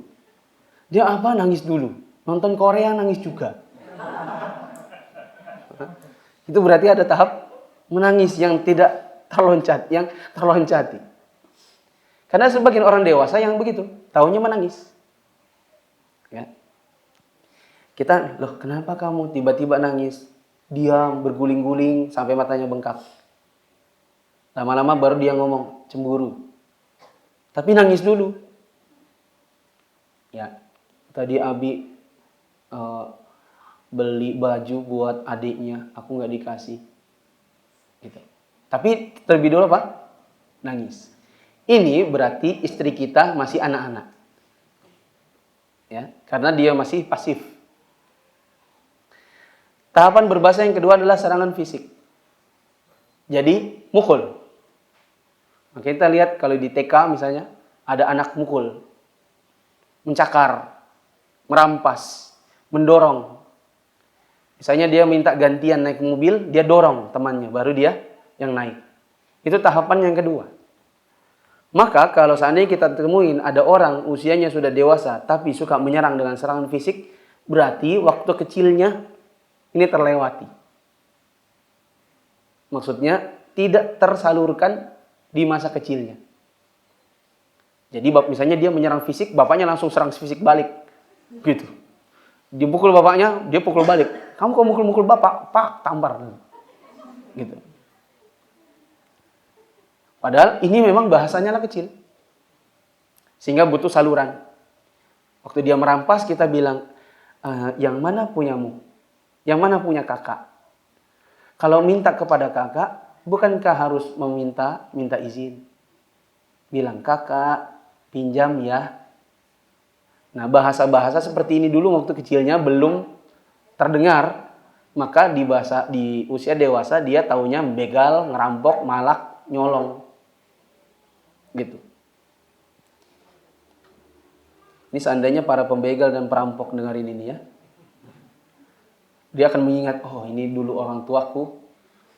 Dia apa? Nangis dulu. Nonton Korea nangis juga. Itu berarti ada tahap menangis yang tidak terloncati. Karena sebagian orang dewasa yang begitu, taunya menangis. Ya. Kita, loh kenapa kamu tiba-tiba nangis? Diam, berguling-guling sampai matanya bengkak. Lama-lama baru dia ngomong, cemburu. Tapi nangis dulu. Ya, tadi Abi beli baju buat adiknya, aku nggak dikasih. Gitu. Tapi terlebih dulu apa? Nangis. Ini berarti istri kita masih anak-anak. Ya, karena dia masih pasif. Tahapan berbahasa yang kedua adalah serangan fisik. Jadi, mukul. Maka kita lihat kalau di TK misalnya, ada anak mukul, mencakar, merampas, mendorong. Misalnya dia minta gantian naik mobil, dia dorong temannya, baru dia yang naik. Itu tahapan yang kedua. Maka kalau seandainya kita temuin ada orang usianya sudah dewasa, tapi suka menyerang dengan serangan fisik, berarti waktu kecilnya ini terlewati. Maksudnya tidak tersalurkan di masa kecilnya. Jadi misalnya dia menyerang fisik, bapaknya langsung serang fisik balik. Gitu. Dipukul bapaknya, dia pukul balik. Kamu kok mukul-mukul bapak? Pak, tampar. Gitu. Padahal ini memang bahasanya lah kecil. Sehingga butuh saluran. Waktu dia merampas kita bilang, yang mana punyamu? Yang mana punya kakak? Kalau minta kepada kakak, bukankah harus minta izin? Bilang, kakak, pinjam ya. Nah, bahasa-bahasa seperti ini dulu waktu kecilnya belum terdengar. Maka di usia dewasa dia taunya begal, ngerampok, malak, nyolong. Gitu. Ini seandainya para pembegal dan perampok dengerin ini ya. Dia akan mengingat, oh ini dulu orang tuaku.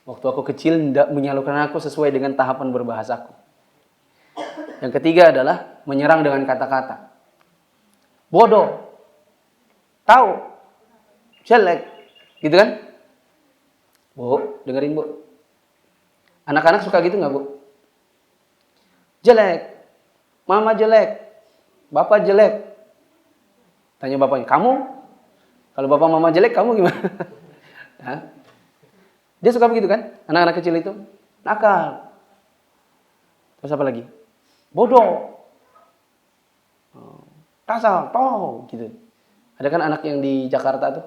Waktu aku kecil tidak menyalurkan aku sesuai dengan tahapan berbahasaku. Yang ketiga adalah menyerang dengan kata-kata. Bodoh. Tahu. Jelek. Gitu kan? Bu, dengerin Bu. Anak-anak suka gitu nggak Bu? Jelek. Mama jelek. Bapak jelek. Tanya bapaknya, kamu? Kalau bapak mama jelek, kamu gimana? Hah? Dia suka begitu kan? Anak-anak kecil itu. Nakal. Terus apa lagi? Bodoh. Kasar, toh, gitu. Ada kan anak yang di Jakarta tuh,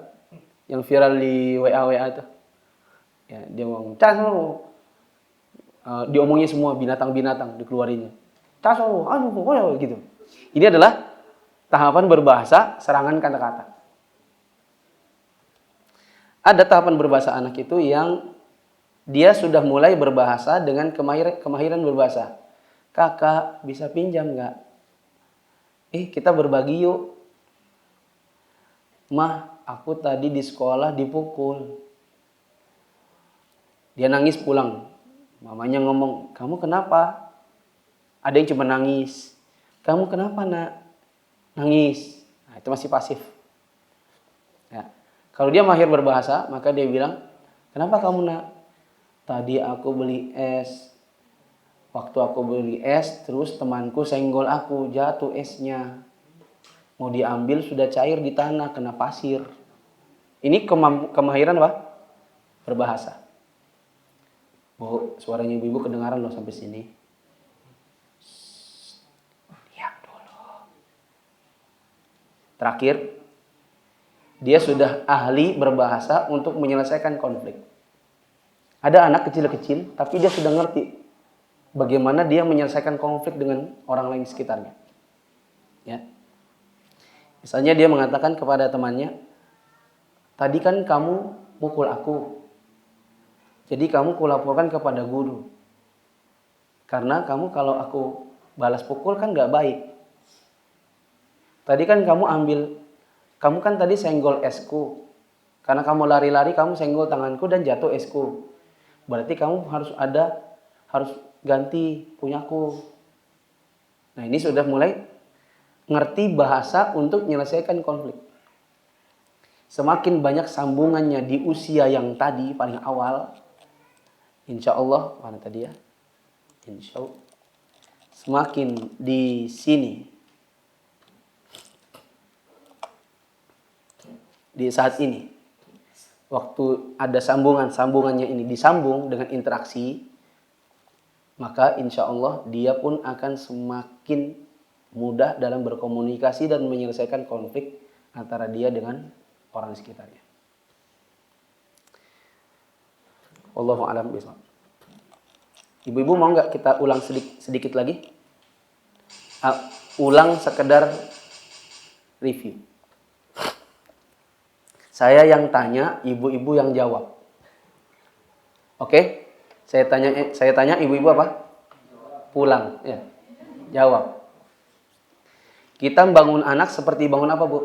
yang viral di WA tuh. Ya, dia ngomong, "Caso." Diomongnya semua binatang-binatang dikeluarinnya. "Caso, aduh, gitu. Ini adalah tahapan berbahasa serangan kata-kata. Ada tahapan berbahasa anak itu yang dia sudah mulai berbahasa dengan kemahiran berbahasa. Kakak, bisa pinjam nggak? Kita berbagi yuk. Mah, aku tadi di sekolah dipukul. Dia nangis pulang. Mamanya ngomong, kamu kenapa? Ada yang cuma nangis. Kamu kenapa nak? Nangis. Nah, itu masih pasif. Ya. Kalau dia mahir berbahasa, maka dia bilang, kenapa kamu nak? Tadi aku beli es. Waktu aku beli es, terus temanku senggol aku, jatuh esnya. Mau diambil sudah cair di tanah, kena pasir. Ini kemahiran apa? Berbahasa. Bu, suaranya ibu-ibu kedengaran loh sampai sini. Diam dulu. Terakhir, dia sudah ahli berbahasa untuk menyelesaikan konflik. Ada anak kecil-kecil, tapi dia sudah ngerti bagaimana dia menyelesaikan konflik dengan orang lain sekitarnya. Ya. Misalnya dia mengatakan kepada temannya, tadi kan kamu mukul aku. Jadi kamu kulaporkan kepada guru. Karena kamu kalau aku balas pukul kan gak baik. Tadi kan kamu kan tadi senggol esku. Karena kamu lari-lari, kamu senggol tanganku dan jatuh esku. Berarti kamu harus ganti punyaku. Nah, ini sudah mulai ngerti bahasa untuk menyelesaikan konflik. Semakin banyak sambungannya di usia yang tadi paling awal, insya Allah, mana tadi ya? Insya Allah. Semakin di sini, di saat ini, waktu ada sambungannya ini disambung dengan interaksi, maka insya Allah dia pun akan semakin mudah dalam berkomunikasi dan menyelesaikan konflik antara dia dengan orang di sekitarnya. Wallahu a'lam bishawab. Ibu-ibu mau nggak kita ulang sedikit lagi? Ulang sekedar review. Saya yang tanya, ibu-ibu yang jawab. Oke? Saya tanya, ibu-ibu apa? Pulang, ya. Jawab. Kita bangun anak seperti bangun apa, Bu?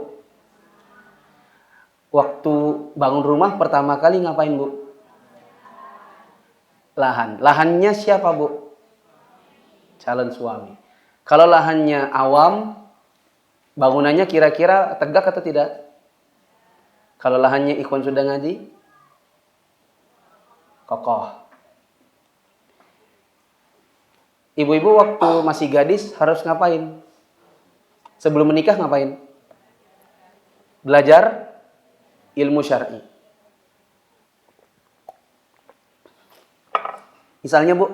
Waktu bangun rumah pertama kali ngapain, Bu? Lahan. Lahannya siapa, Bu? Calon suami. Kalau lahannya awam, bangunannya kira-kira tegak atau tidak? Kalau lahannya ikhwan sudah ngaji, kokoh. Ibu-ibu waktu masih gadis harus ngapain? Sebelum menikah ngapain? Belajar ilmu syar'i. Misalnya, Bu.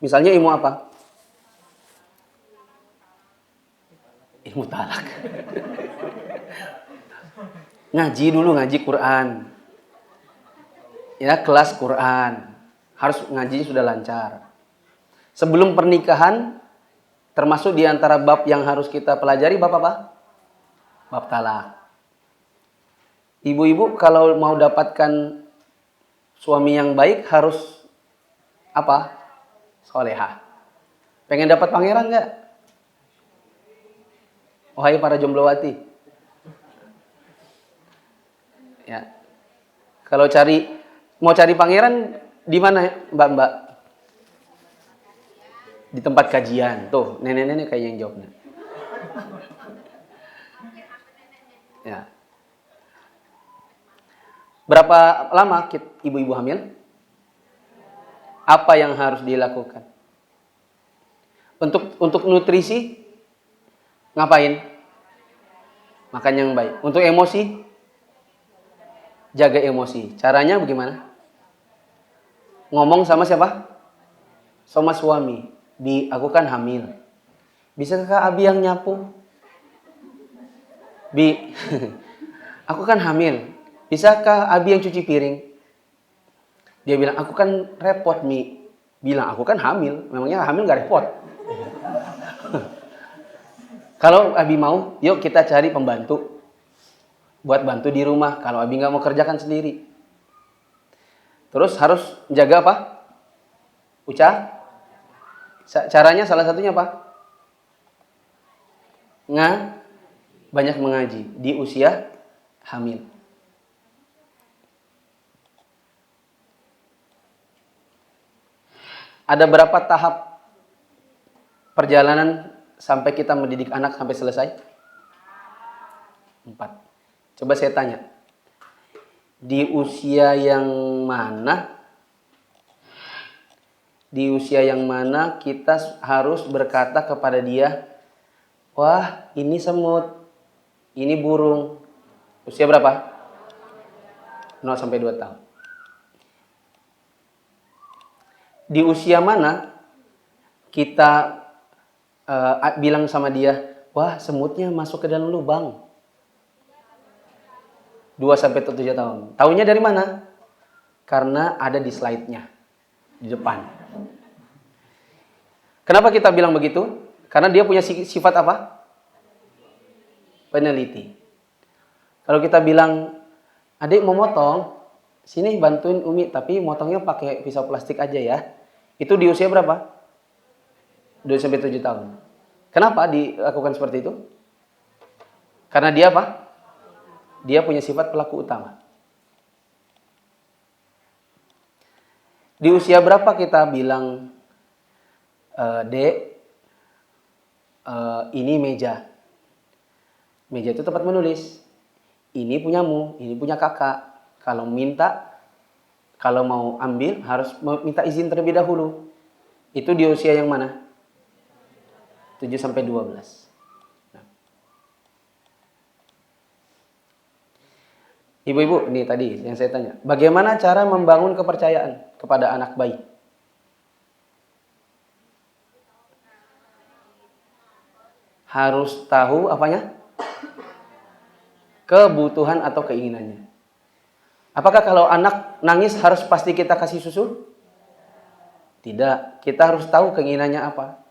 Misalnya ilmu apa? Ilmu talak. Ngaji dulu, ngaji Quran. Ya, kelas Quran. Harus ngajinya sudah lancar. Sebelum pernikahan, termasuk di antara bab yang harus kita pelajari, bab apa? Bab talak. Ibu-ibu kalau mau dapatkan suami yang baik harus apa? Solehah. Pengen dapat pangeran nggak? Wahai para jomblowati. Ya. Kalau mau cari pangeran di mana, Mbak-mbak? Di tempat kajian. Tuh, nenek-nenek kayak yang jawabnya. Ya. Berapa lama ibu-ibu hamil? Apa yang harus dilakukan? Untuk nutrisi ngapain? Makan yang baik. Untuk emosi, jaga emosi. Caranya bagaimana? Ngomong sama siapa? Sama suami. Bi, aku kan hamil. Bisakah Abi yang nyapu? Bi, aku kan hamil. Bisakah Abi yang cuci piring? Dia bilang, aku kan repot, Mi. Bilang, aku kan hamil. Memangnya hamil gak repot? Kalau Abi mau, yuk kita cari pembantu. Buat bantu di rumah. Kalau Abi gak mau kerjakan sendiri. Terus harus jaga apa? Caranya salah satunya apa? Banyak mengaji di usia hamil. Ada berapa tahap perjalanan sampai kita mendidik anak sampai selesai? 4. Coba saya tanya. Di usia yang mana kita harus berkata kepada dia, wah ini semut, ini burung. Usia berapa? 0 sampai 2 tahun. Di usia mana kita bilang sama dia, wah semutnya masuk ke dalam lubang? 2 sampai 7 tahun. Tahunya dari mana? Karena ada di slide-nya. Di depan. Kenapa kita bilang begitu? Karena dia punya sifat apa? Peneliti. Kalau kita bilang, adik mau motong, sini bantuin Umi, tapi motongnya pakai pisau plastik aja ya. Itu di usia berapa? 2 sampai 7 tahun. Kenapa dilakukan seperti itu? Karena dia apa? Dia punya sifat pelaku utama. Di usia berapa kita bilang, Dek, ini meja. Meja itu tempat menulis. Ini punyamu, ini punya kakak. Kalau mau ambil harus minta izin terlebih dahulu. Itu di usia yang mana? 7 sampai 12. Nah. Ibu-ibu, ini tadi yang saya tanya. Bagaimana cara membangun kepercayaan kepada anak bayi? Harus tahu apanya? Kebutuhan atau keinginannya. Apakah kalau anak nangis harus pasti kita kasih susu? Tidak. Kita harus tahu keinginannya apa.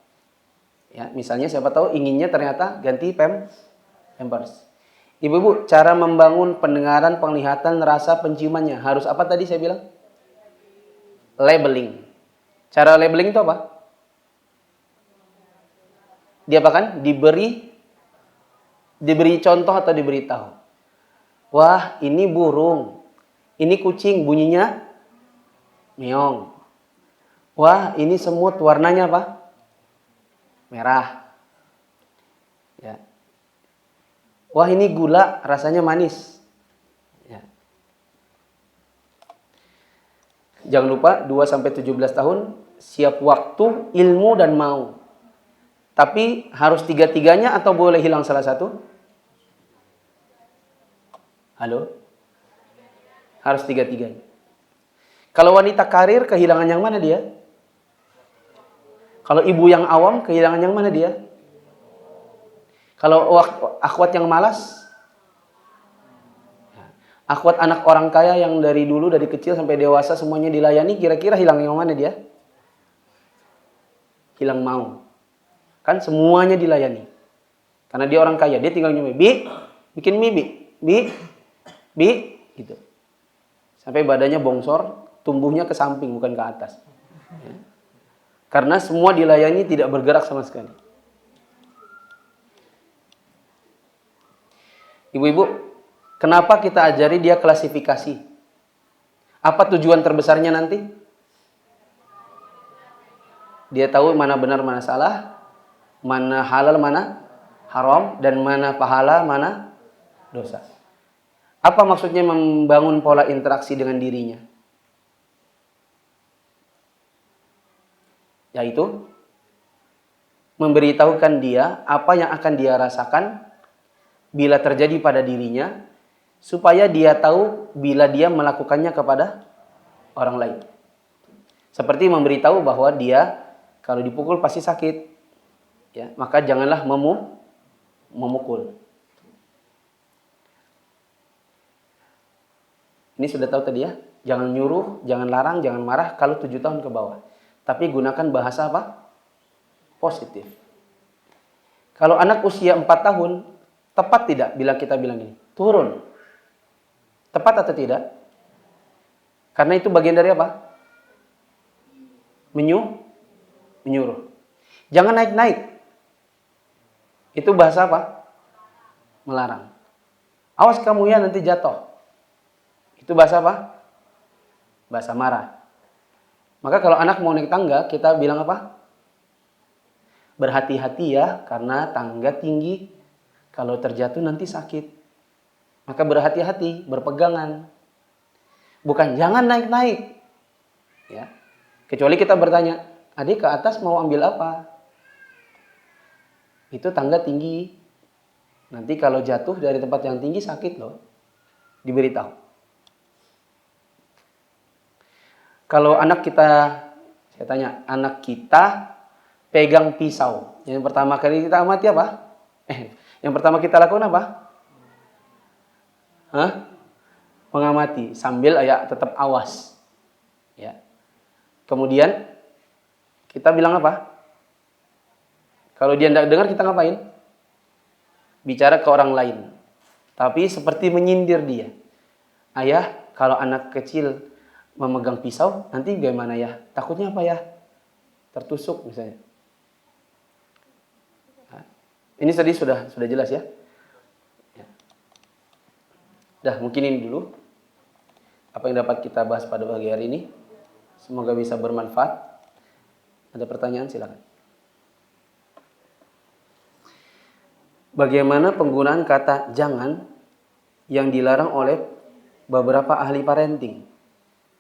Ya, misalnya siapa tahu inginnya ternyata ganti pampers. Ibu-ibu, cara membangun pendengaran, penglihatan, rasa, penciumannya harus apa tadi saya bilang? Labeling. Cara labeling itu apa? Diapakan? Diberi contoh atau diberi tahu. Wah, ini burung. Ini kucing, bunyinya meong. Wah, ini semut, warnanya apa? Merah. Ya. Wah, ini gula, rasanya manis. Ya. Jangan lupa 2 sampai 17 tahun siap waktu, ilmu dan mau. Tapi harus tiga-tiganya atau boleh hilang salah satu? Halo? Harus tiga-tiganya. Kalau wanita karir kehilangan yang mana dia? Kalau ibu yang awam kehilangan yang mana dia? Kalau akhwat yang malas? Akhwat anak orang kaya yang dari dulu, dari kecil sampai dewasa semuanya dilayani, kira-kira hilang yang mana dia? Hilang mau. Kan semuanya dilayani. Karena dia orang kaya, dia tinggal nyuruh, bikin mie, bi, gitu. Sampai badannya bongsor, tumbuhnya ke samping, bukan ke atas. Ya. Karena semua dilayani, tidak bergerak sama sekali. Ibu-ibu, kenapa kita ajari dia klasifikasi? Apa tujuan terbesarnya nanti? Dia tahu mana benar, mana salah, mana halal, mana haram, dan mana pahala, mana dosa. Apa maksudnya membangun pola interaksi dengan dirinya? Yaitu memberitahukan dia apa yang akan dia rasakan bila terjadi pada dirinya, supaya dia tahu bila dia melakukannya kepada orang lain. Seperti memberitahu bahwa dia kalau dipukul pasti sakit, ya, maka janganlah memukul. Ini sudah tahu tadi ya, jangan nyuruh, jangan larang, jangan marah kalau 7 tahun ke bawah. Tapi gunakan bahasa apa? Positif. Kalau anak usia 4 tahun, tepat tidak bila kita bilang ini? Turun. Tepat atau tidak? Karena itu bagian dari apa? Menyuruh. Jangan naik-naik. Itu bahasa apa? Melarang. Awas kamu ya nanti jatuh. Itu bahasa apa? Bahasa marah. Maka kalau anak mau naik tangga, kita bilang apa? Berhati-hati ya, karena tangga tinggi. Kalau terjatuh nanti sakit. Maka berhati-hati, berpegangan. Bukan jangan naik-naik. Ya. Kecuali kita bertanya, adik ke atas mau ambil apa? Itu tangga tinggi. Nanti kalau jatuh dari tempat yang tinggi sakit loh. Diberitahu. Kalau anak kita, saya tanya, anak kita pegang pisau. Yang pertama kali kita amati apa? Yang pertama kita lakukan apa? Mengamati sambil tetap awas. Ya. Kemudian kita bilang apa? Kalau dia tidak dengar kita ngapain? Bicara ke orang lain. Tapi seperti menyindir dia. Ayah, kalau anak kecil memegang pisau, nanti bagaimana ya? Takutnya apa ya? Tertusuk misalnya. Nah, ini tadi sudah jelas ya? Ya. Dah, mungkin ini dulu apa yang dapat kita bahas pada pagi hari ini. Semoga bisa bermanfaat. Ada pertanyaan silakan. bagaimana penggunaan kata jangan yang dilarang oleh beberapa ahli parenting.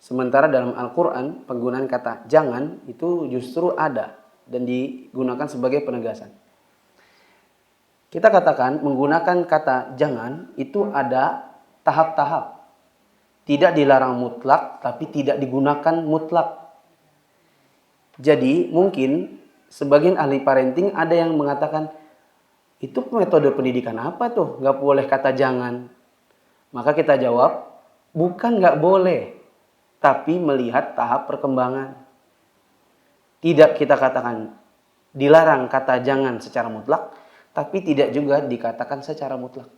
Sementara dalam Al-Quran penggunaan kata jangan itu justru ada dan digunakan sebagai penegasan. Kita katakan menggunakan kata jangan itu ada tahap-tahap. Tidak dilarang mutlak, tapi tidak digunakan mutlak. Jadi mungkin sebagian ahli parenting ada yang mengatakan, itu metode pendidikan apa tuh? Nggak boleh kata jangan. Maka kita jawab, bukan nggak boleh, tapi melihat tahap perkembangan. Tidak kita katakan dilarang kata jangan secara mutlak, tapi tidak juga dikatakan secara mutlak.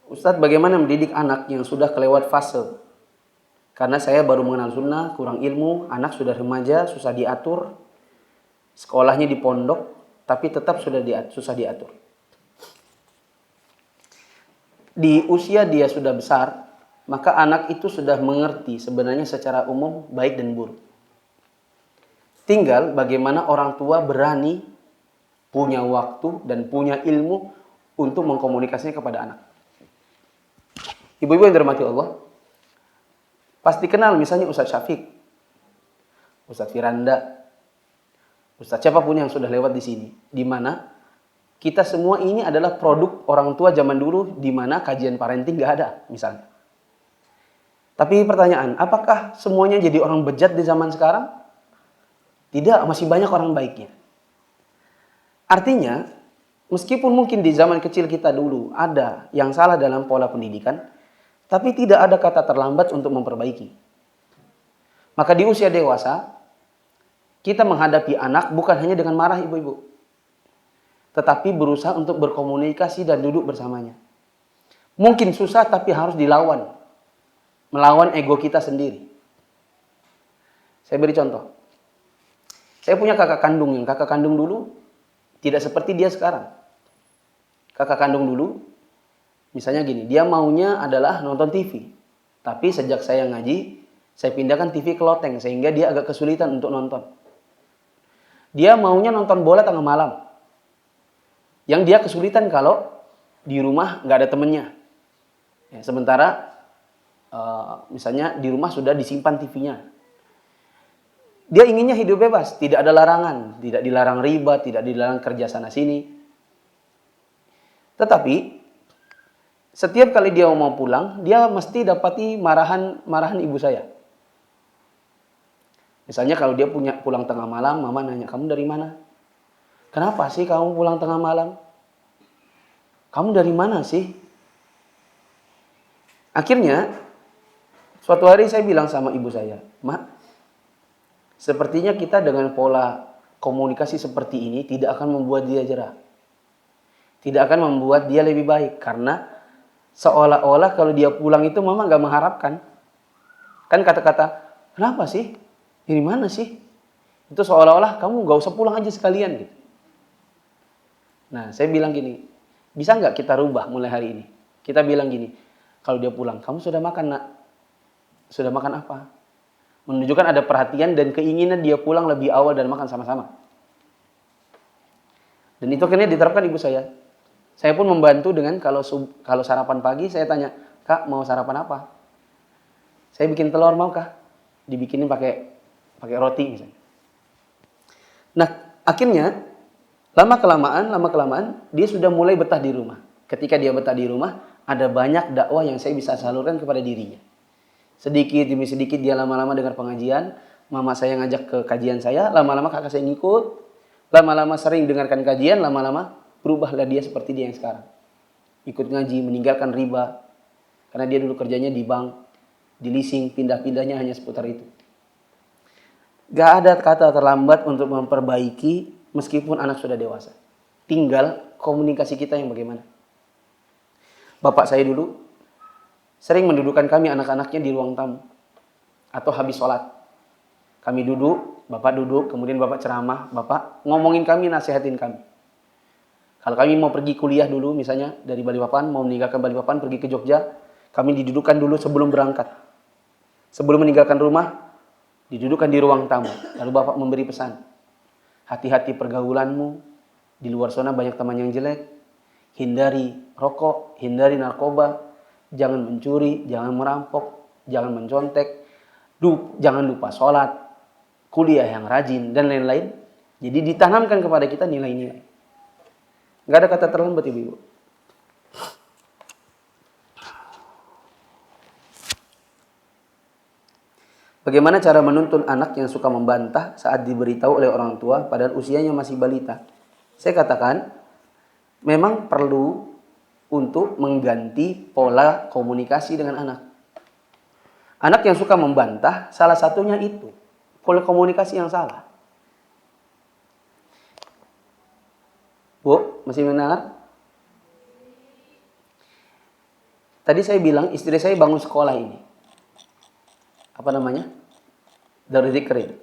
Ustadz, bagaimana mendidik anak yang sudah kelewat fase? Karena saya baru mengenal sunnah, kurang ilmu, anak sudah remaja, susah diatur, sekolahnya di pondok, tapi tetap susah diatur. Di usia dia sudah besar, maka anak itu sudah mengerti sebenarnya secara umum baik dan buruk. Tinggal bagaimana orang tua berani, punya waktu dan punya ilmu untuk mengkomunikasinya kepada anak. Ibu-ibu yang dirahmati Allah, pasti kenal misalnya Ustadz Syafiq, Ustadz Firanda, Ustadz siapapun yang sudah lewat di sini, di mana kita semua ini adalah produk orang tua zaman dulu, di mana kajian parenting gak ada, misalnya. Tapi pertanyaan, apakah semuanya jadi orang bejat di zaman sekarang? Tidak, masih banyak orang baiknya. Artinya, meskipun mungkin di zaman kecil kita dulu ada yang salah dalam pola pendidikan, tapi tidak ada kata terlambat untuk memperbaiki. Maka di usia dewasa, kita menghadapi anak bukan hanya dengan marah ibu-ibu, tetapi berusaha untuk berkomunikasi dan duduk bersamanya. Mungkin susah tapi harus dilawan. Melawan ego kita sendiri. Saya beri contoh. Saya punya kakak kandung, yang kakak kandung dulu tidak seperti dia sekarang. Kakak kandung dulu, misalnya gini, dia maunya adalah nonton TV. Tapi sejak saya ngaji, saya pindahkan TV ke loteng, sehingga dia agak kesulitan untuk nonton. Dia maunya nonton bola tengah malam. Yang dia kesulitan kalau di rumah nggak ada temennya. Ya, sementara misalnya di rumah sudah disimpan TV-nya. Dia inginnya hidup bebas, tidak ada larangan, tidak dilarang riba, tidak dilarang kerja sana sini. Tetapi setiap kali dia mau pulang, dia mesti dapati marahan ibu saya. Misalnya kalau dia pulang tengah malam, mama nanya, kamu dari mana? Kenapa sih kamu pulang tengah malam? Kamu dari mana sih? Akhirnya, suatu hari saya bilang sama ibu saya, Mak, sepertinya kita dengan pola komunikasi seperti ini tidak akan membuat dia jerah. Tidak akan membuat dia lebih baik. Karena seolah-olah kalau dia pulang itu mama gak mengharapkan. Kan kata-kata, kenapa sih? Dari mana sih? Itu seolah-olah kamu gak usah pulang aja sekalian gitu. Nah, saya bilang gini, bisa nggak kita rubah mulai hari ini? Kita bilang gini, kalau dia pulang, kamu sudah makan nak? Sudah makan apa? Menunjukkan ada perhatian dan keinginan dia pulang lebih awal dan makan sama-sama. Dan itu akhirnya diterapkan ibu saya. Saya pun membantu dengan kalau sarapan pagi, saya tanya, Kak mau sarapan apa? Saya bikin telur mau kah? Dibikinin pakai roti misalnya. Nah, akhirnya lama kelamaan dia sudah mulai betah di rumah. Ketika dia betah di rumah, ada banyak dakwah yang saya bisa salurkan kepada dirinya. Sedikit demi sedikit dia lama-lama dengar pengajian, mama saya ngajak ke kajian saya, lama-lama kakak saya ngikut, lama-lama sering dengarkan kajian, lama-lama berubahlah dia seperti dia yang sekarang. Ikut ngaji, meninggalkan riba. Karena dia dulu kerjanya di bank, di leasing, pindah-pindahnya hanya seputar itu. Gak ada kata terlambat untuk memperbaiki meskipun anak sudah dewasa. Tinggal komunikasi kita yang bagaimana. Bapak saya dulu sering mendudukkan kami anak-anaknya di ruang tamu. Atau habis sholat. Kami duduk, bapak duduk, kemudian bapak ceramah, bapak ngomongin kami, nasihatin kami. Kalau kami mau pergi kuliah dulu, misalnya dari Balikpapan, mau meninggalkan Balikpapan, pergi ke Jogja, kami didudukkan dulu sebelum berangkat. Sebelum meninggalkan rumah, Didudukkan di ruang tamu. Lalu bapak memberi pesan. Hati-hati pergaulanmu. Di luar sana banyak teman yang jelek. Hindari rokok, hindari narkoba. Jangan mencuri, jangan merampok, jangan mencontek. Jangan lupa sholat, kuliah yang rajin, dan lain-lain. Jadi ditanamkan kepada kita nilai-nilai. Nggak ada kata terlambat, ibu-ibu. Bagaimana cara menuntun anak yang suka membantah saat diberitahu oleh orang tua padahal usianya masih balita? Saya katakan, memang perlu untuk mengganti pola komunikasi dengan anak. Anak yang suka membantah, salah satunya itu, pola komunikasi yang salah. Bu, masih mendengar? Tadi saya bilang istri saya bangun sekolah ini. Apa namanya? Darul Dzikr.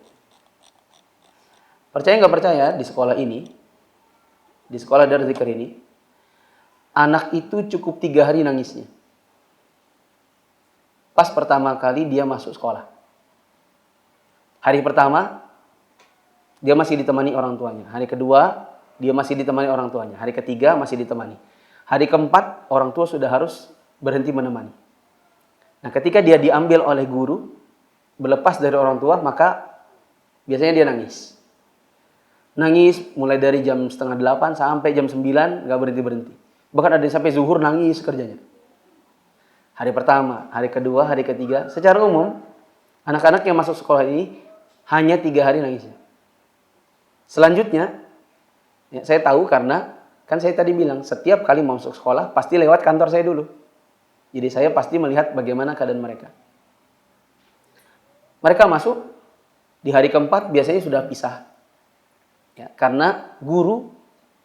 Percaya nggak percaya, di sekolah ini, di sekolah Darul Dzikr ini, anak itu cukup 3 hari nangisnya. Pas pertama kali dia masuk sekolah. Hari pertama, dia masih ditemani orang tuanya. Hari kedua, dia masih ditemani orang tuanya. Hari ketiga, masih ditemani. Hari keempat, orang tua sudah harus berhenti menemani. Nah, ketika dia diambil oleh guru, berlepas dari orang tua, maka biasanya dia nangis. Nangis mulai dari jam 7:30 sampai jam 9, gak berhenti-berhenti. Bahkan ada yang sampai zuhur nangis kerjanya. Hari pertama, hari kedua, hari ketiga. Secara umum, anak-anak yang masuk sekolah ini hanya 3 hari nangisnya. Selanjutnya, ya, saya tahu karena kan saya tadi bilang, setiap kali masuk sekolah pasti lewat kantor saya dulu. Jadi saya pasti melihat bagaimana keadaan mereka. Mereka masuk, di hari keempat biasanya sudah pisah. Ya, karena guru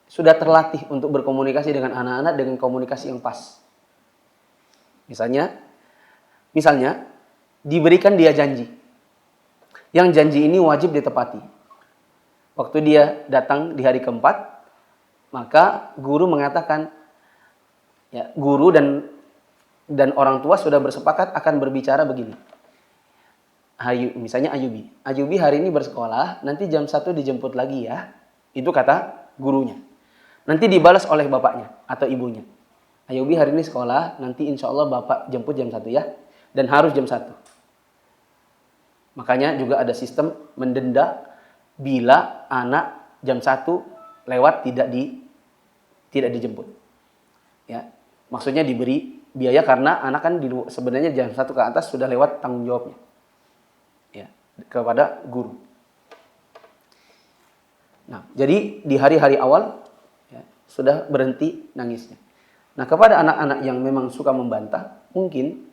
sudah terlatih untuk berkomunikasi dengan anak-anak dengan komunikasi yang pas. Misalnya diberikan dia janji. Yang janji ini wajib ditepati. Waktu dia datang di hari keempat, maka guru mengatakan, ya, guru dan orang tua sudah bersepakat akan berbicara begini. Misalnya Ayubi hari ini bersekolah, nanti jam 1 dijemput lagi ya. Itu kata gurunya. Nanti dibalas oleh bapaknya atau ibunya. Ayubi hari ini sekolah, nanti insya Allah bapak jemput jam 1 ya. Dan harus jam 1. Makanya juga ada sistem mendenda bila anak jam 1 lewat tidak dijemput. Ya, maksudnya diberi biaya karena anak kan sebenarnya jam 1 ke atas sudah lewat tanggung jawabnya. Ya, kepada guru. Nah, jadi di hari-hari awal ya, sudah berhenti nangisnya. Nah, kepada anak-anak yang memang suka membantah, mungkin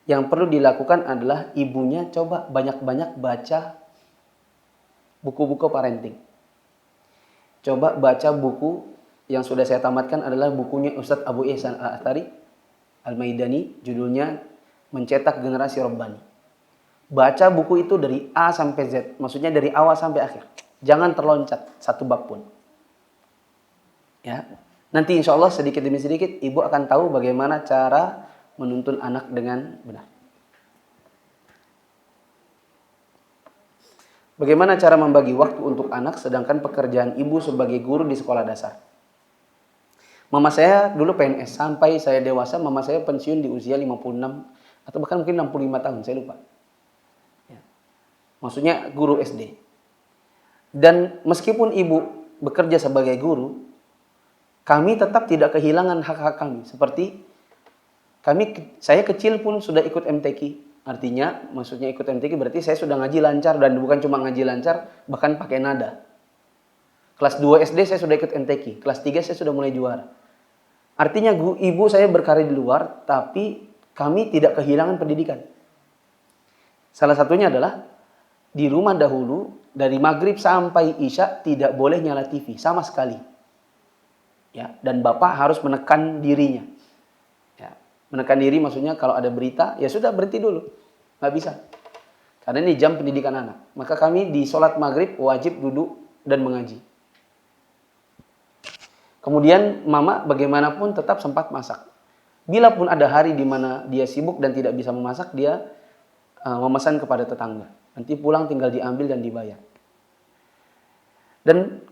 yang perlu dilakukan adalah ibunya coba banyak-banyak baca buku-buku parenting. Coba baca buku yang sudah saya tamatkan adalah bukunya Ustadz Abu Ihsan Al-Athari Al-Maidani, judulnya Mencetak Generasi Rabbani. Baca buku itu dari A sampai Z, maksudnya dari awal sampai akhir. Jangan terloncat satu bab pun. Ya, nanti insya Allah sedikit demi sedikit ibu akan tahu bagaimana cara menuntun anak dengan benar. Bagaimana cara membagi waktu untuk anak sedangkan pekerjaan ibu sebagai guru di sekolah dasar? Mama saya dulu PNS, sampai saya dewasa mama saya pensiun di usia 56 atau bahkan mungkin 65 tahun, saya lupa. Maksudnya guru SD. Dan meskipun ibu bekerja sebagai guru, kami tetap tidak kehilangan hak-hak kami. Seperti saya kecil pun sudah ikut MTQ. Artinya, maksudnya ikut MTQ berarti saya sudah ngaji lancar. Dan bukan cuma ngaji lancar, bahkan pakai nada. Kelas 2 SD saya sudah ikut MTQ. Kelas 3 saya sudah mulai juara. Artinya ibu saya berkarir di luar, tapi kami tidak kehilangan pendidikan. Salah satunya adalah di rumah dahulu, dari maghrib sampai isya tidak boleh nyala TV sama sekali. Ya, dan bapak harus menekan dirinya. Ya, menekan diri maksudnya kalau ada berita, ya sudah berhenti dulu. Nggak bisa. Karena ini jam pendidikan anak. Maka kami di sholat maghrib wajib duduk dan mengaji. Kemudian mama bagaimanapun tetap sempat masak. Bila pun ada hari di mana dia sibuk dan tidak bisa memasak, dia memesan kepada tetangga. Nanti pulang tinggal diambil dan dibayar. Dan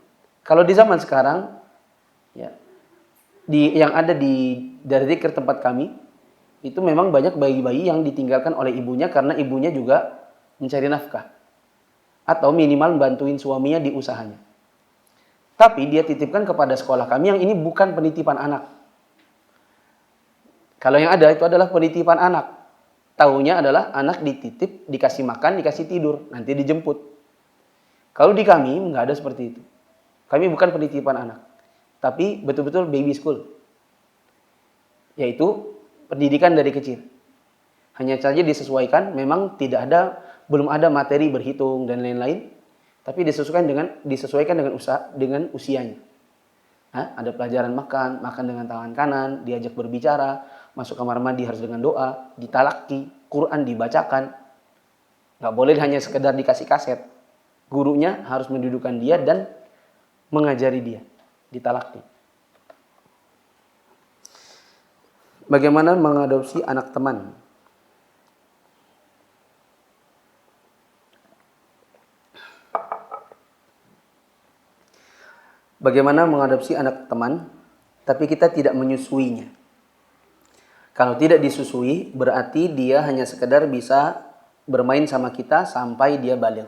kalau di zaman sekarang, ya, yang ada dari zikir tempat kami, itu memang banyak bayi-bayi yang ditinggalkan oleh ibunya karena ibunya juga mencari nafkah. Atau minimal bantuin suaminya di usahanya. Tapi dia titipkan kepada sekolah kami yang ini bukan penitipan anak. Kalau yang ada itu adalah penitipan anak. Taunya adalah anak dititip, dikasih makan, dikasih tidur, nanti dijemput. Kalau di kami nggak ada seperti itu. Kami bukan penitipan anak, tapi betul-betul baby school. Yaitu pendidikan dari kecil. Hanya saja disesuaikan, memang belum ada materi berhitung dan lain-lain, tapi disesuaikan dengan usianya. Ada pelajaran makan dengan tangan kanan, diajak berbicara, masuk kamar mandi harus dengan doa, ditalaki, Quran dibacakan. Nggak boleh hanya sekedar dikasih kaset. Gurunya harus mendudukkan dia dan mengajari dia, ditalaki. Bagaimana mengadopsi anak teman? Bagaimana mengadopsi anak teman, tapi kita tidak menyusuinya. Kalau tidak disusui, berarti dia hanya sekedar bisa bermain sama kita sampai dia balik.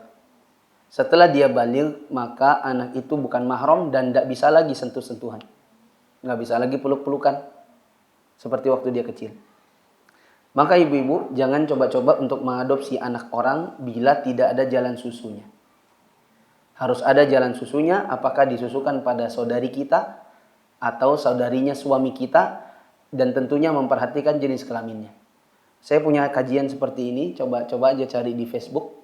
Setelah dia balik, maka anak itu bukan mahram dan tidak bisa lagi sentuh-sentuhan. Nggak bisa lagi peluk-pelukan, seperti waktu dia kecil. Maka ibu-ibu, jangan coba-coba untuk mengadopsi anak orang bila tidak ada jalan susunya. Harus ada jalan susunya, apakah disusukan pada saudari kita atau saudarinya suami kita, dan tentunya memperhatikan jenis kelaminnya. Saya punya kajian seperti ini, coba aja cari di Facebook.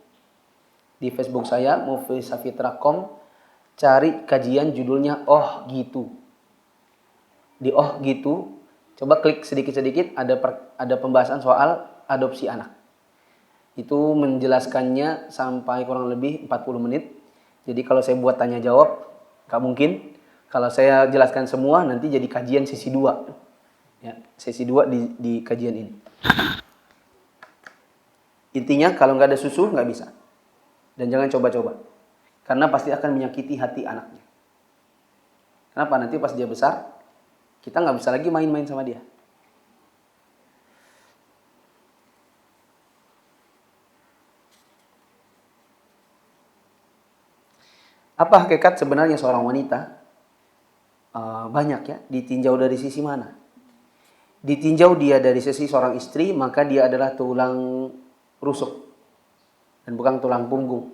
Di Facebook saya, mufisafitra.com, cari kajian judulnya Oh Gitu. Di Oh Gitu, coba klik sedikit-sedikit, ada pembahasan soal adopsi anak. Itu menjelaskannya sampai kurang lebih 40 menit. Jadi kalau saya buat tanya jawab, gak mungkin. Kalau saya jelaskan semua, nanti jadi kajian sesi 2. Ya, sesi 2 di kajian ini. Intinya kalau nggak ada susu, nggak bisa. Dan jangan coba-coba. Karena pasti akan menyakiti hati anaknya. Kenapa? Nanti pas dia besar, kita nggak bisa lagi main-main sama dia. Apa hakikat sebenarnya seorang wanita? Banyak ya, ditinjau dari sisi mana? Ditinjau dia dari sisi seorang istri, maka dia adalah tulang rusuk dan bukan tulang punggung.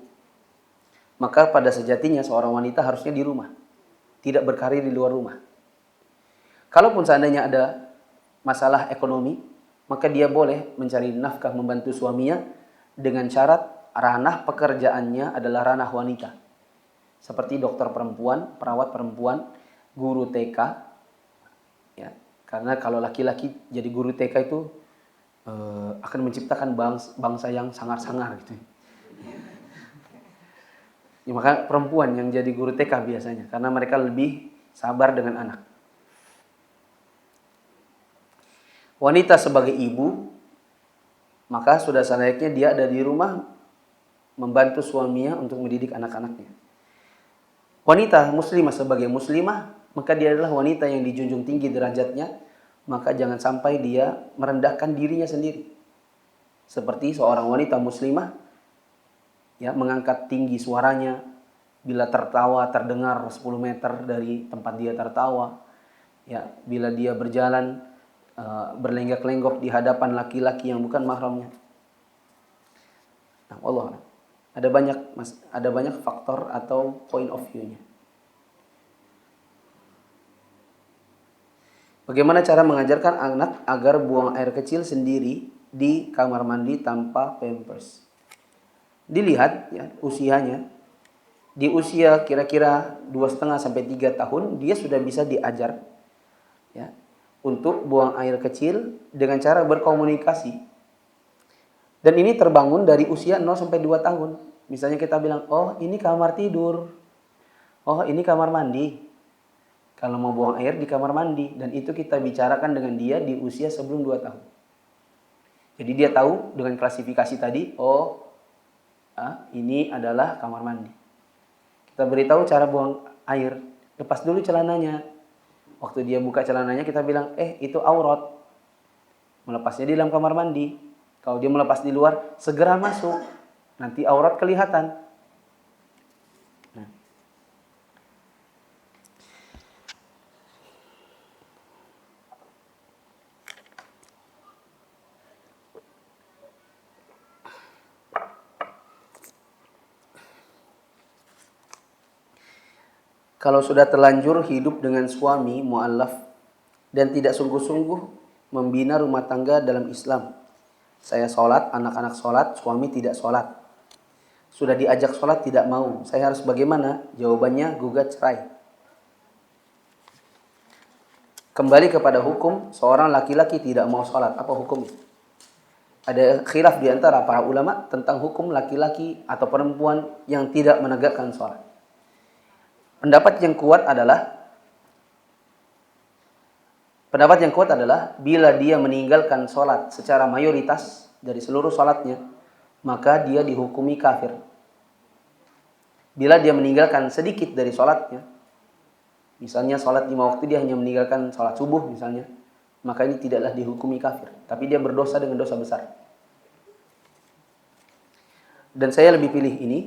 Maka pada sejatinya seorang wanita harusnya di rumah, tidak berkarir di luar rumah. Kalaupun seandainya ada masalah ekonomi, maka dia boleh mencari nafkah membantu suaminya dengan syarat ranah pekerjaannya adalah ranah wanita. Seperti dokter perempuan, perawat perempuan, guru TK. Ya, karena kalau laki-laki jadi guru TK itu akan menciptakan bangsa yang sangar-sangar gitu. Ya, maka perempuan yang jadi guru TK biasanya, karena mereka lebih sabar dengan anak. Wanita sebagai ibu, maka sudah selayaknya dia ada di rumah membantu suaminya untuk mendidik anak-anaknya. Wanita muslimah sebagai muslimah, maka dia adalah wanita yang dijunjung tinggi derajatnya, maka jangan sampai dia merendahkan dirinya sendiri. Seperti seorang wanita muslimah ya mengangkat tinggi suaranya bila tertawa terdengar 10 meter dari tempat dia tertawa. Ya, bila dia berjalan berlenggak-lenggok di hadapan laki-laki yang bukan mahramnya. Nah, Allah ada banyak faktor atau point of view-nya. Bagaimana cara mengajarkan anak agar buang air kecil sendiri di kamar mandi tanpa pampers? Dilihat ya usianya. Di usia kira-kira 2,5 sampai 3 tahun dia sudah bisa diajar ya untuk buang air kecil dengan cara berkomunikasi. Dan ini terbangun dari usia 0 sampai 2 tahun. Misalnya kita bilang, "Oh, ini kamar tidur. Oh, ini kamar mandi." Kalau mau buang air di kamar mandi, dan itu kita bicarakan dengan dia di usia sebelum 2 tahun. Jadi dia tahu dengan klasifikasi tadi, oh ini adalah kamar mandi. Kita beritahu cara buang air, lepas dulu celananya. Waktu dia buka celananya kita bilang, itu aurat. Melepasnya di dalam kamar mandi. Kalau dia melepas di luar, segera masuk. Nanti aurat kelihatan. Nah. Kalau sudah terlanjur hidup dengan suami mu'allaf dan tidak sungguh-sungguh membina rumah tangga dalam Islam. Saya sholat, anak-anak sholat, suami tidak sholat. Sudah diajak sholat tidak mau. Saya harus bagaimana? Jawabannya gugat cerai. Kembali kepada hukum, seorang laki-laki tidak mau sholat. Apa hukumnya? Ada khilaf di antara para ulama tentang hukum laki-laki atau perempuan yang tidak menegakkan sholat. Pendapat yang kuat adalah bila dia meninggalkan sholat secara mayoritas dari seluruh sholatnya, maka dia dihukumi kafir. Bila dia meninggalkan sedikit dari sholatnya, misalnya sholat 5 waktu dia hanya meninggalkan sholat subuh misalnya, maka ini tidaklah dihukumi kafir, tapi dia berdosa dengan dosa besar. Dan saya lebih pilih ini.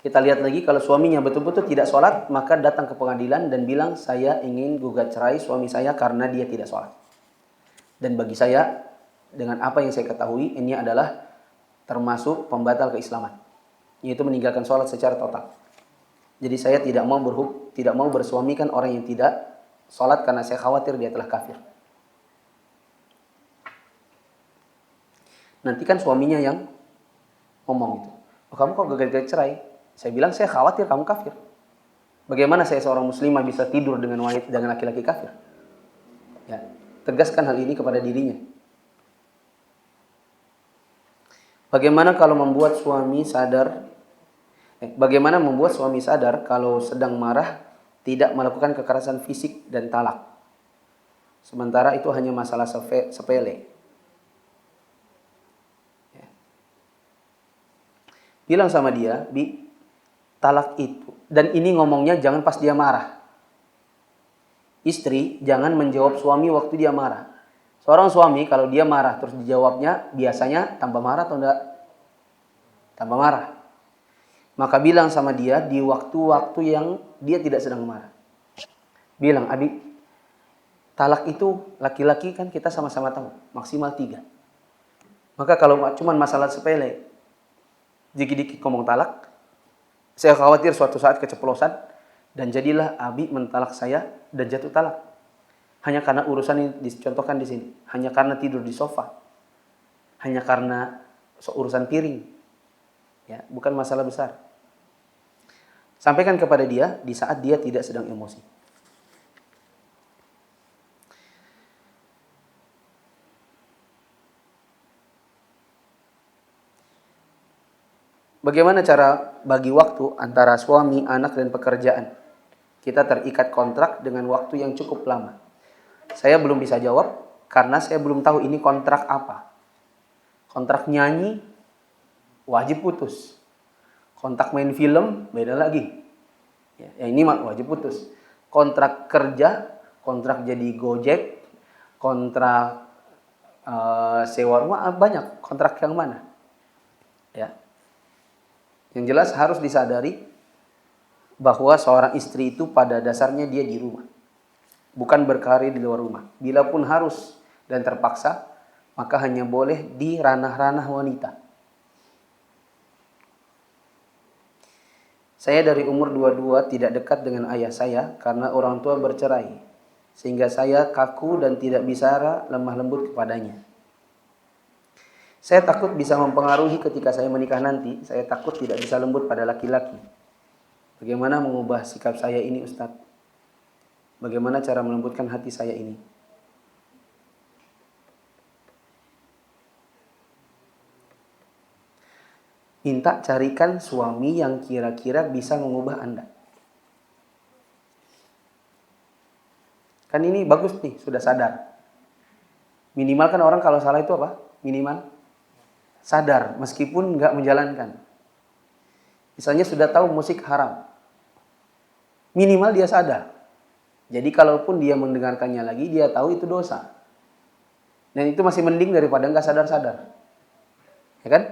Kita lihat lagi, kalau suaminya betul-betul tidak sholat, maka datang ke pengadilan dan bilang, saya ingin gugat cerai suami saya karena dia tidak sholat. Dan bagi saya, dengan apa yang saya ketahui, ini adalah termasuk pembatal keislaman, yaitu meninggalkan sholat secara total. Jadi saya tidak mau bersuamikan orang yang tidak sholat karena saya khawatir dia telah kafir. Nanti kan suaminya yang ngomong itu, kamu kok gugat cerai? Saya bilang, saya khawatir kamu kafir. Bagaimana saya seorang muslimah bisa tidur dengan laki-laki kafir? Ya, tegaskan hal ini kepada dirinya. Bagaimana membuat suami sadar kalau sedang marah tidak melakukan kekerasan fisik dan talak? Sementara itu hanya masalah sepele. Ya. Bilang sama dia, talak itu. Dan ini ngomongnya jangan pas dia marah. Istri jangan menjawab suami waktu dia marah. Seorang suami kalau dia marah terus dijawabnya, biasanya tambah marah atau enggak? Tambah marah. Maka bilang sama dia di waktu-waktu yang dia tidak sedang marah. Bilang, Abi, talak itu laki-laki kan kita sama-sama tahu, maksimal 3. Maka kalau cuma masalah sepele, dikit-dikit ngomong talak, saya khawatir suatu saat keceplosan dan jadilah Abi mentalak saya dan jatuh talak. Hanya karena urusan ini dicontohkan di sini. Hanya karena tidur di sofa. Hanya karena urusan piring. Ya, bukan masalah besar. Sampaikan kepada dia di saat dia tidak sedang emosi. Bagaimana cara bagi waktu antara suami, anak, dan pekerjaan? Kita terikat kontrak dengan waktu yang cukup lama. Saya belum bisa jawab karena saya belum tahu ini kontrak apa. Kontrak nyanyi wajib putus. Kontrak main film beda lagi. Ya ini wajib putus. Kontrak kerja, kontrak jadi Gojek, kontrak sewa rumah, banyak. Kontrak yang mana? Ya. Yang jelas harus disadari bahwa seorang istri itu pada dasarnya dia di rumah. Bukan berkarir di luar rumah. Bila pun harus dan terpaksa, maka hanya boleh di ranah-ranah wanita. Saya dari umur 22 tidak dekat dengan ayah saya karena orang tua bercerai. Sehingga saya kaku dan tidak bisa lemah lembut kepadanya. Saya takut bisa mempengaruhi ketika saya menikah nanti. Saya takut tidak bisa lembut pada laki-laki. Bagaimana mengubah sikap saya ini, Ustaz? Bagaimana cara melembutkan hati saya ini? Minta carikan suami yang kira-kira bisa mengubah Anda. Kan ini bagus nih, sudah sadar. Minimal kan orang kalau salah itu apa? Minimal sadar meskipun nggak menjalankan. Misalnya sudah tahu musik haram, minimal dia sadar. Jadi kalaupun dia mendengarkannya lagi, dia tahu itu dosa. Dan itu masih mending daripada nggak sadar-sadar. Ya kan?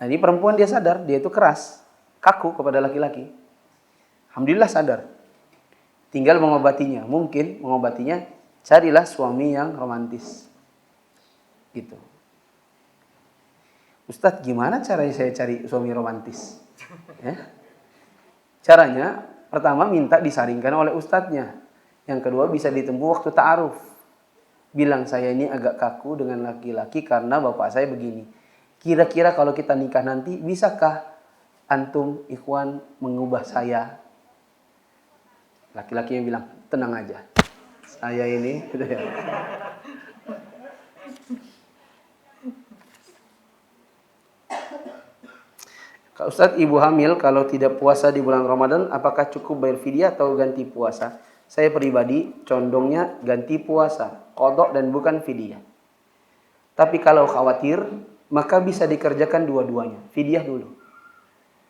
Nah ini perempuan dia sadar, dia itu keras, kaku kepada laki-laki. Alhamdulillah sadar. Tinggal mengobatinya. Mungkin mengobatinya, carilah suami yang romantis. Gitu. Ustadz, gimana caranya saya cari suami romantis? Ya. Caranya, pertama minta disaringkan oleh ustadznya. Yang kedua bisa ditempuh waktu ta'aruf. Bilang, saya ini agak kaku dengan laki-laki karena bapak saya begini. Kira-kira kalau kita nikah nanti, bisakah antum, ikhwan, mengubah saya? Laki-laki yang bilang, tenang aja. Saya ini, gitu ya. Kak Ustadz, ibu hamil kalau tidak puasa di bulan Ramadan, apakah cukup bayar fidyah atau ganti puasa? Saya pribadi condongnya ganti puasa, qadha dan bukan fidyah. Tapi kalau khawatir, maka bisa dikerjakan dua-duanya. Fidyah dulu.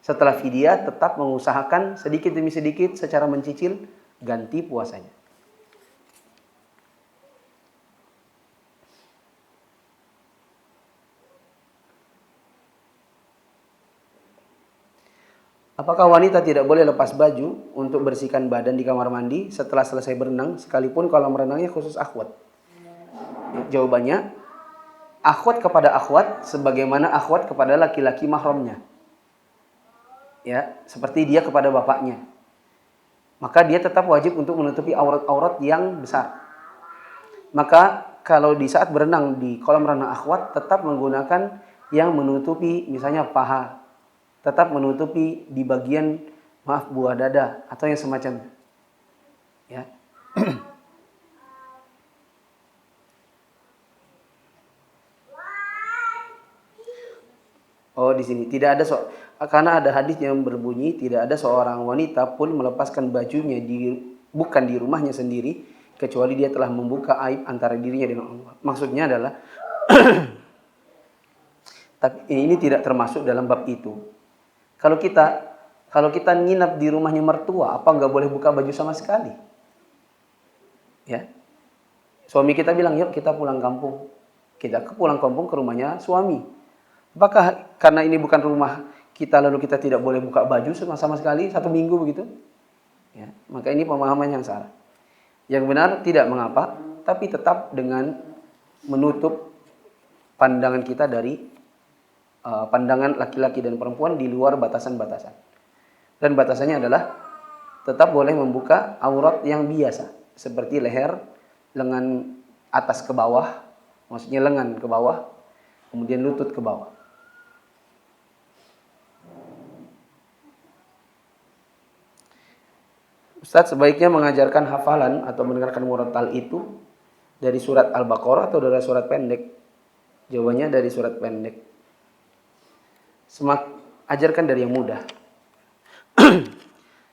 Setelah fidyah, tetap mengusahakan sedikit demi sedikit secara mencicil ganti puasanya. Apakah wanita tidak boleh lepas baju untuk bersihkan badan di kamar mandi setelah selesai berenang, sekalipun kolam renangnya khusus akhwat? Jawabannya, akhwat kepada akhwat sebagaimana akhwat kepada laki-laki mahramnya. Ya, seperti dia kepada bapaknya. Maka dia tetap wajib untuk menutupi aurat-aurat yang besar. Maka kalau di saat berenang di kolam renang akhwat, tetap menggunakan yang menutupi misalnya paha. Tetap menutupi di bagian buah dada atau yang semacamnya. Ya. Oh, di sini tidak ada karena ada hadis yang berbunyi tidak ada seorang wanita pun melepaskan bajunya bukan di rumahnya sendiri kecuali dia telah membuka aib antara dirinya dengan Allah. Maksudnya adalah tapi ini tidak termasuk dalam bab itu. Kalau kita nginap di rumahnya mertua, apa nggak boleh buka baju sama sekali? Ya, suami kita bilang, yuk kita pulang kampung. Kita pulang kampung ke rumahnya suami. Apakah karena ini bukan rumah kita lalu kita tidak boleh buka baju sama sekali 1 minggu begitu? Ya, maka ini pemahaman yang salah. Yang benar tidak mengapa, tapi tetap dengan menutup pandangan kita dari pandangan laki-laki dan perempuan di luar batasan-batasan. Dan batasannya adalah tetap boleh membuka aurat yang biasa. Seperti leher, lengan atas ke bawah, maksudnya lengan ke bawah, kemudian lutut ke bawah. Ustadz, sebaiknya mengajarkan hafalan atau mendengarkan murattal itu dari surat Al-Baqarah atau dari surat pendek? Jawabannya dari surat pendek. Ajarkan dari yang mudah.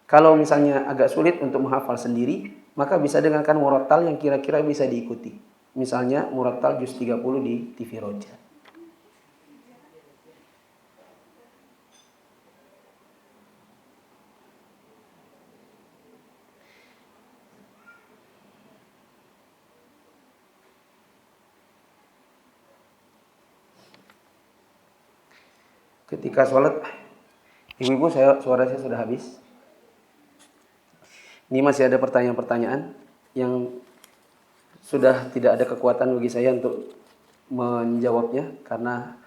Kalau misalnya agak sulit untuk menghafal sendiri, maka bisa dengarkan murattal yang kira-kira bisa diikuti. Misalnya murattal juz 30 di TV Roja. Ketika sholat, ibu-ibu suara saya sudah habis. Ini masih ada pertanyaan-pertanyaan yang sudah tidak ada kekuatan bagi saya untuk menjawabnya karena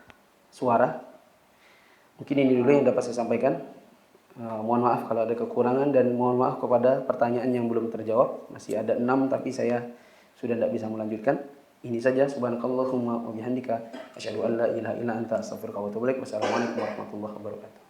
suara. Mungkin ini dulu yang dapat saya sampaikan. Mohon maaf kalau ada kekurangan dan mohon maaf kepada pertanyaan yang belum terjawab. Masih ada 6 tapi saya sudah tidak bisa melanjutkan. Ini saja. Subhanakallahumma wa bihamdika asyhadu an la ilaha illa anta astaghfiruka wa atubu ilaik. Wassalamualaikum warahmatullahi wabarakatuh.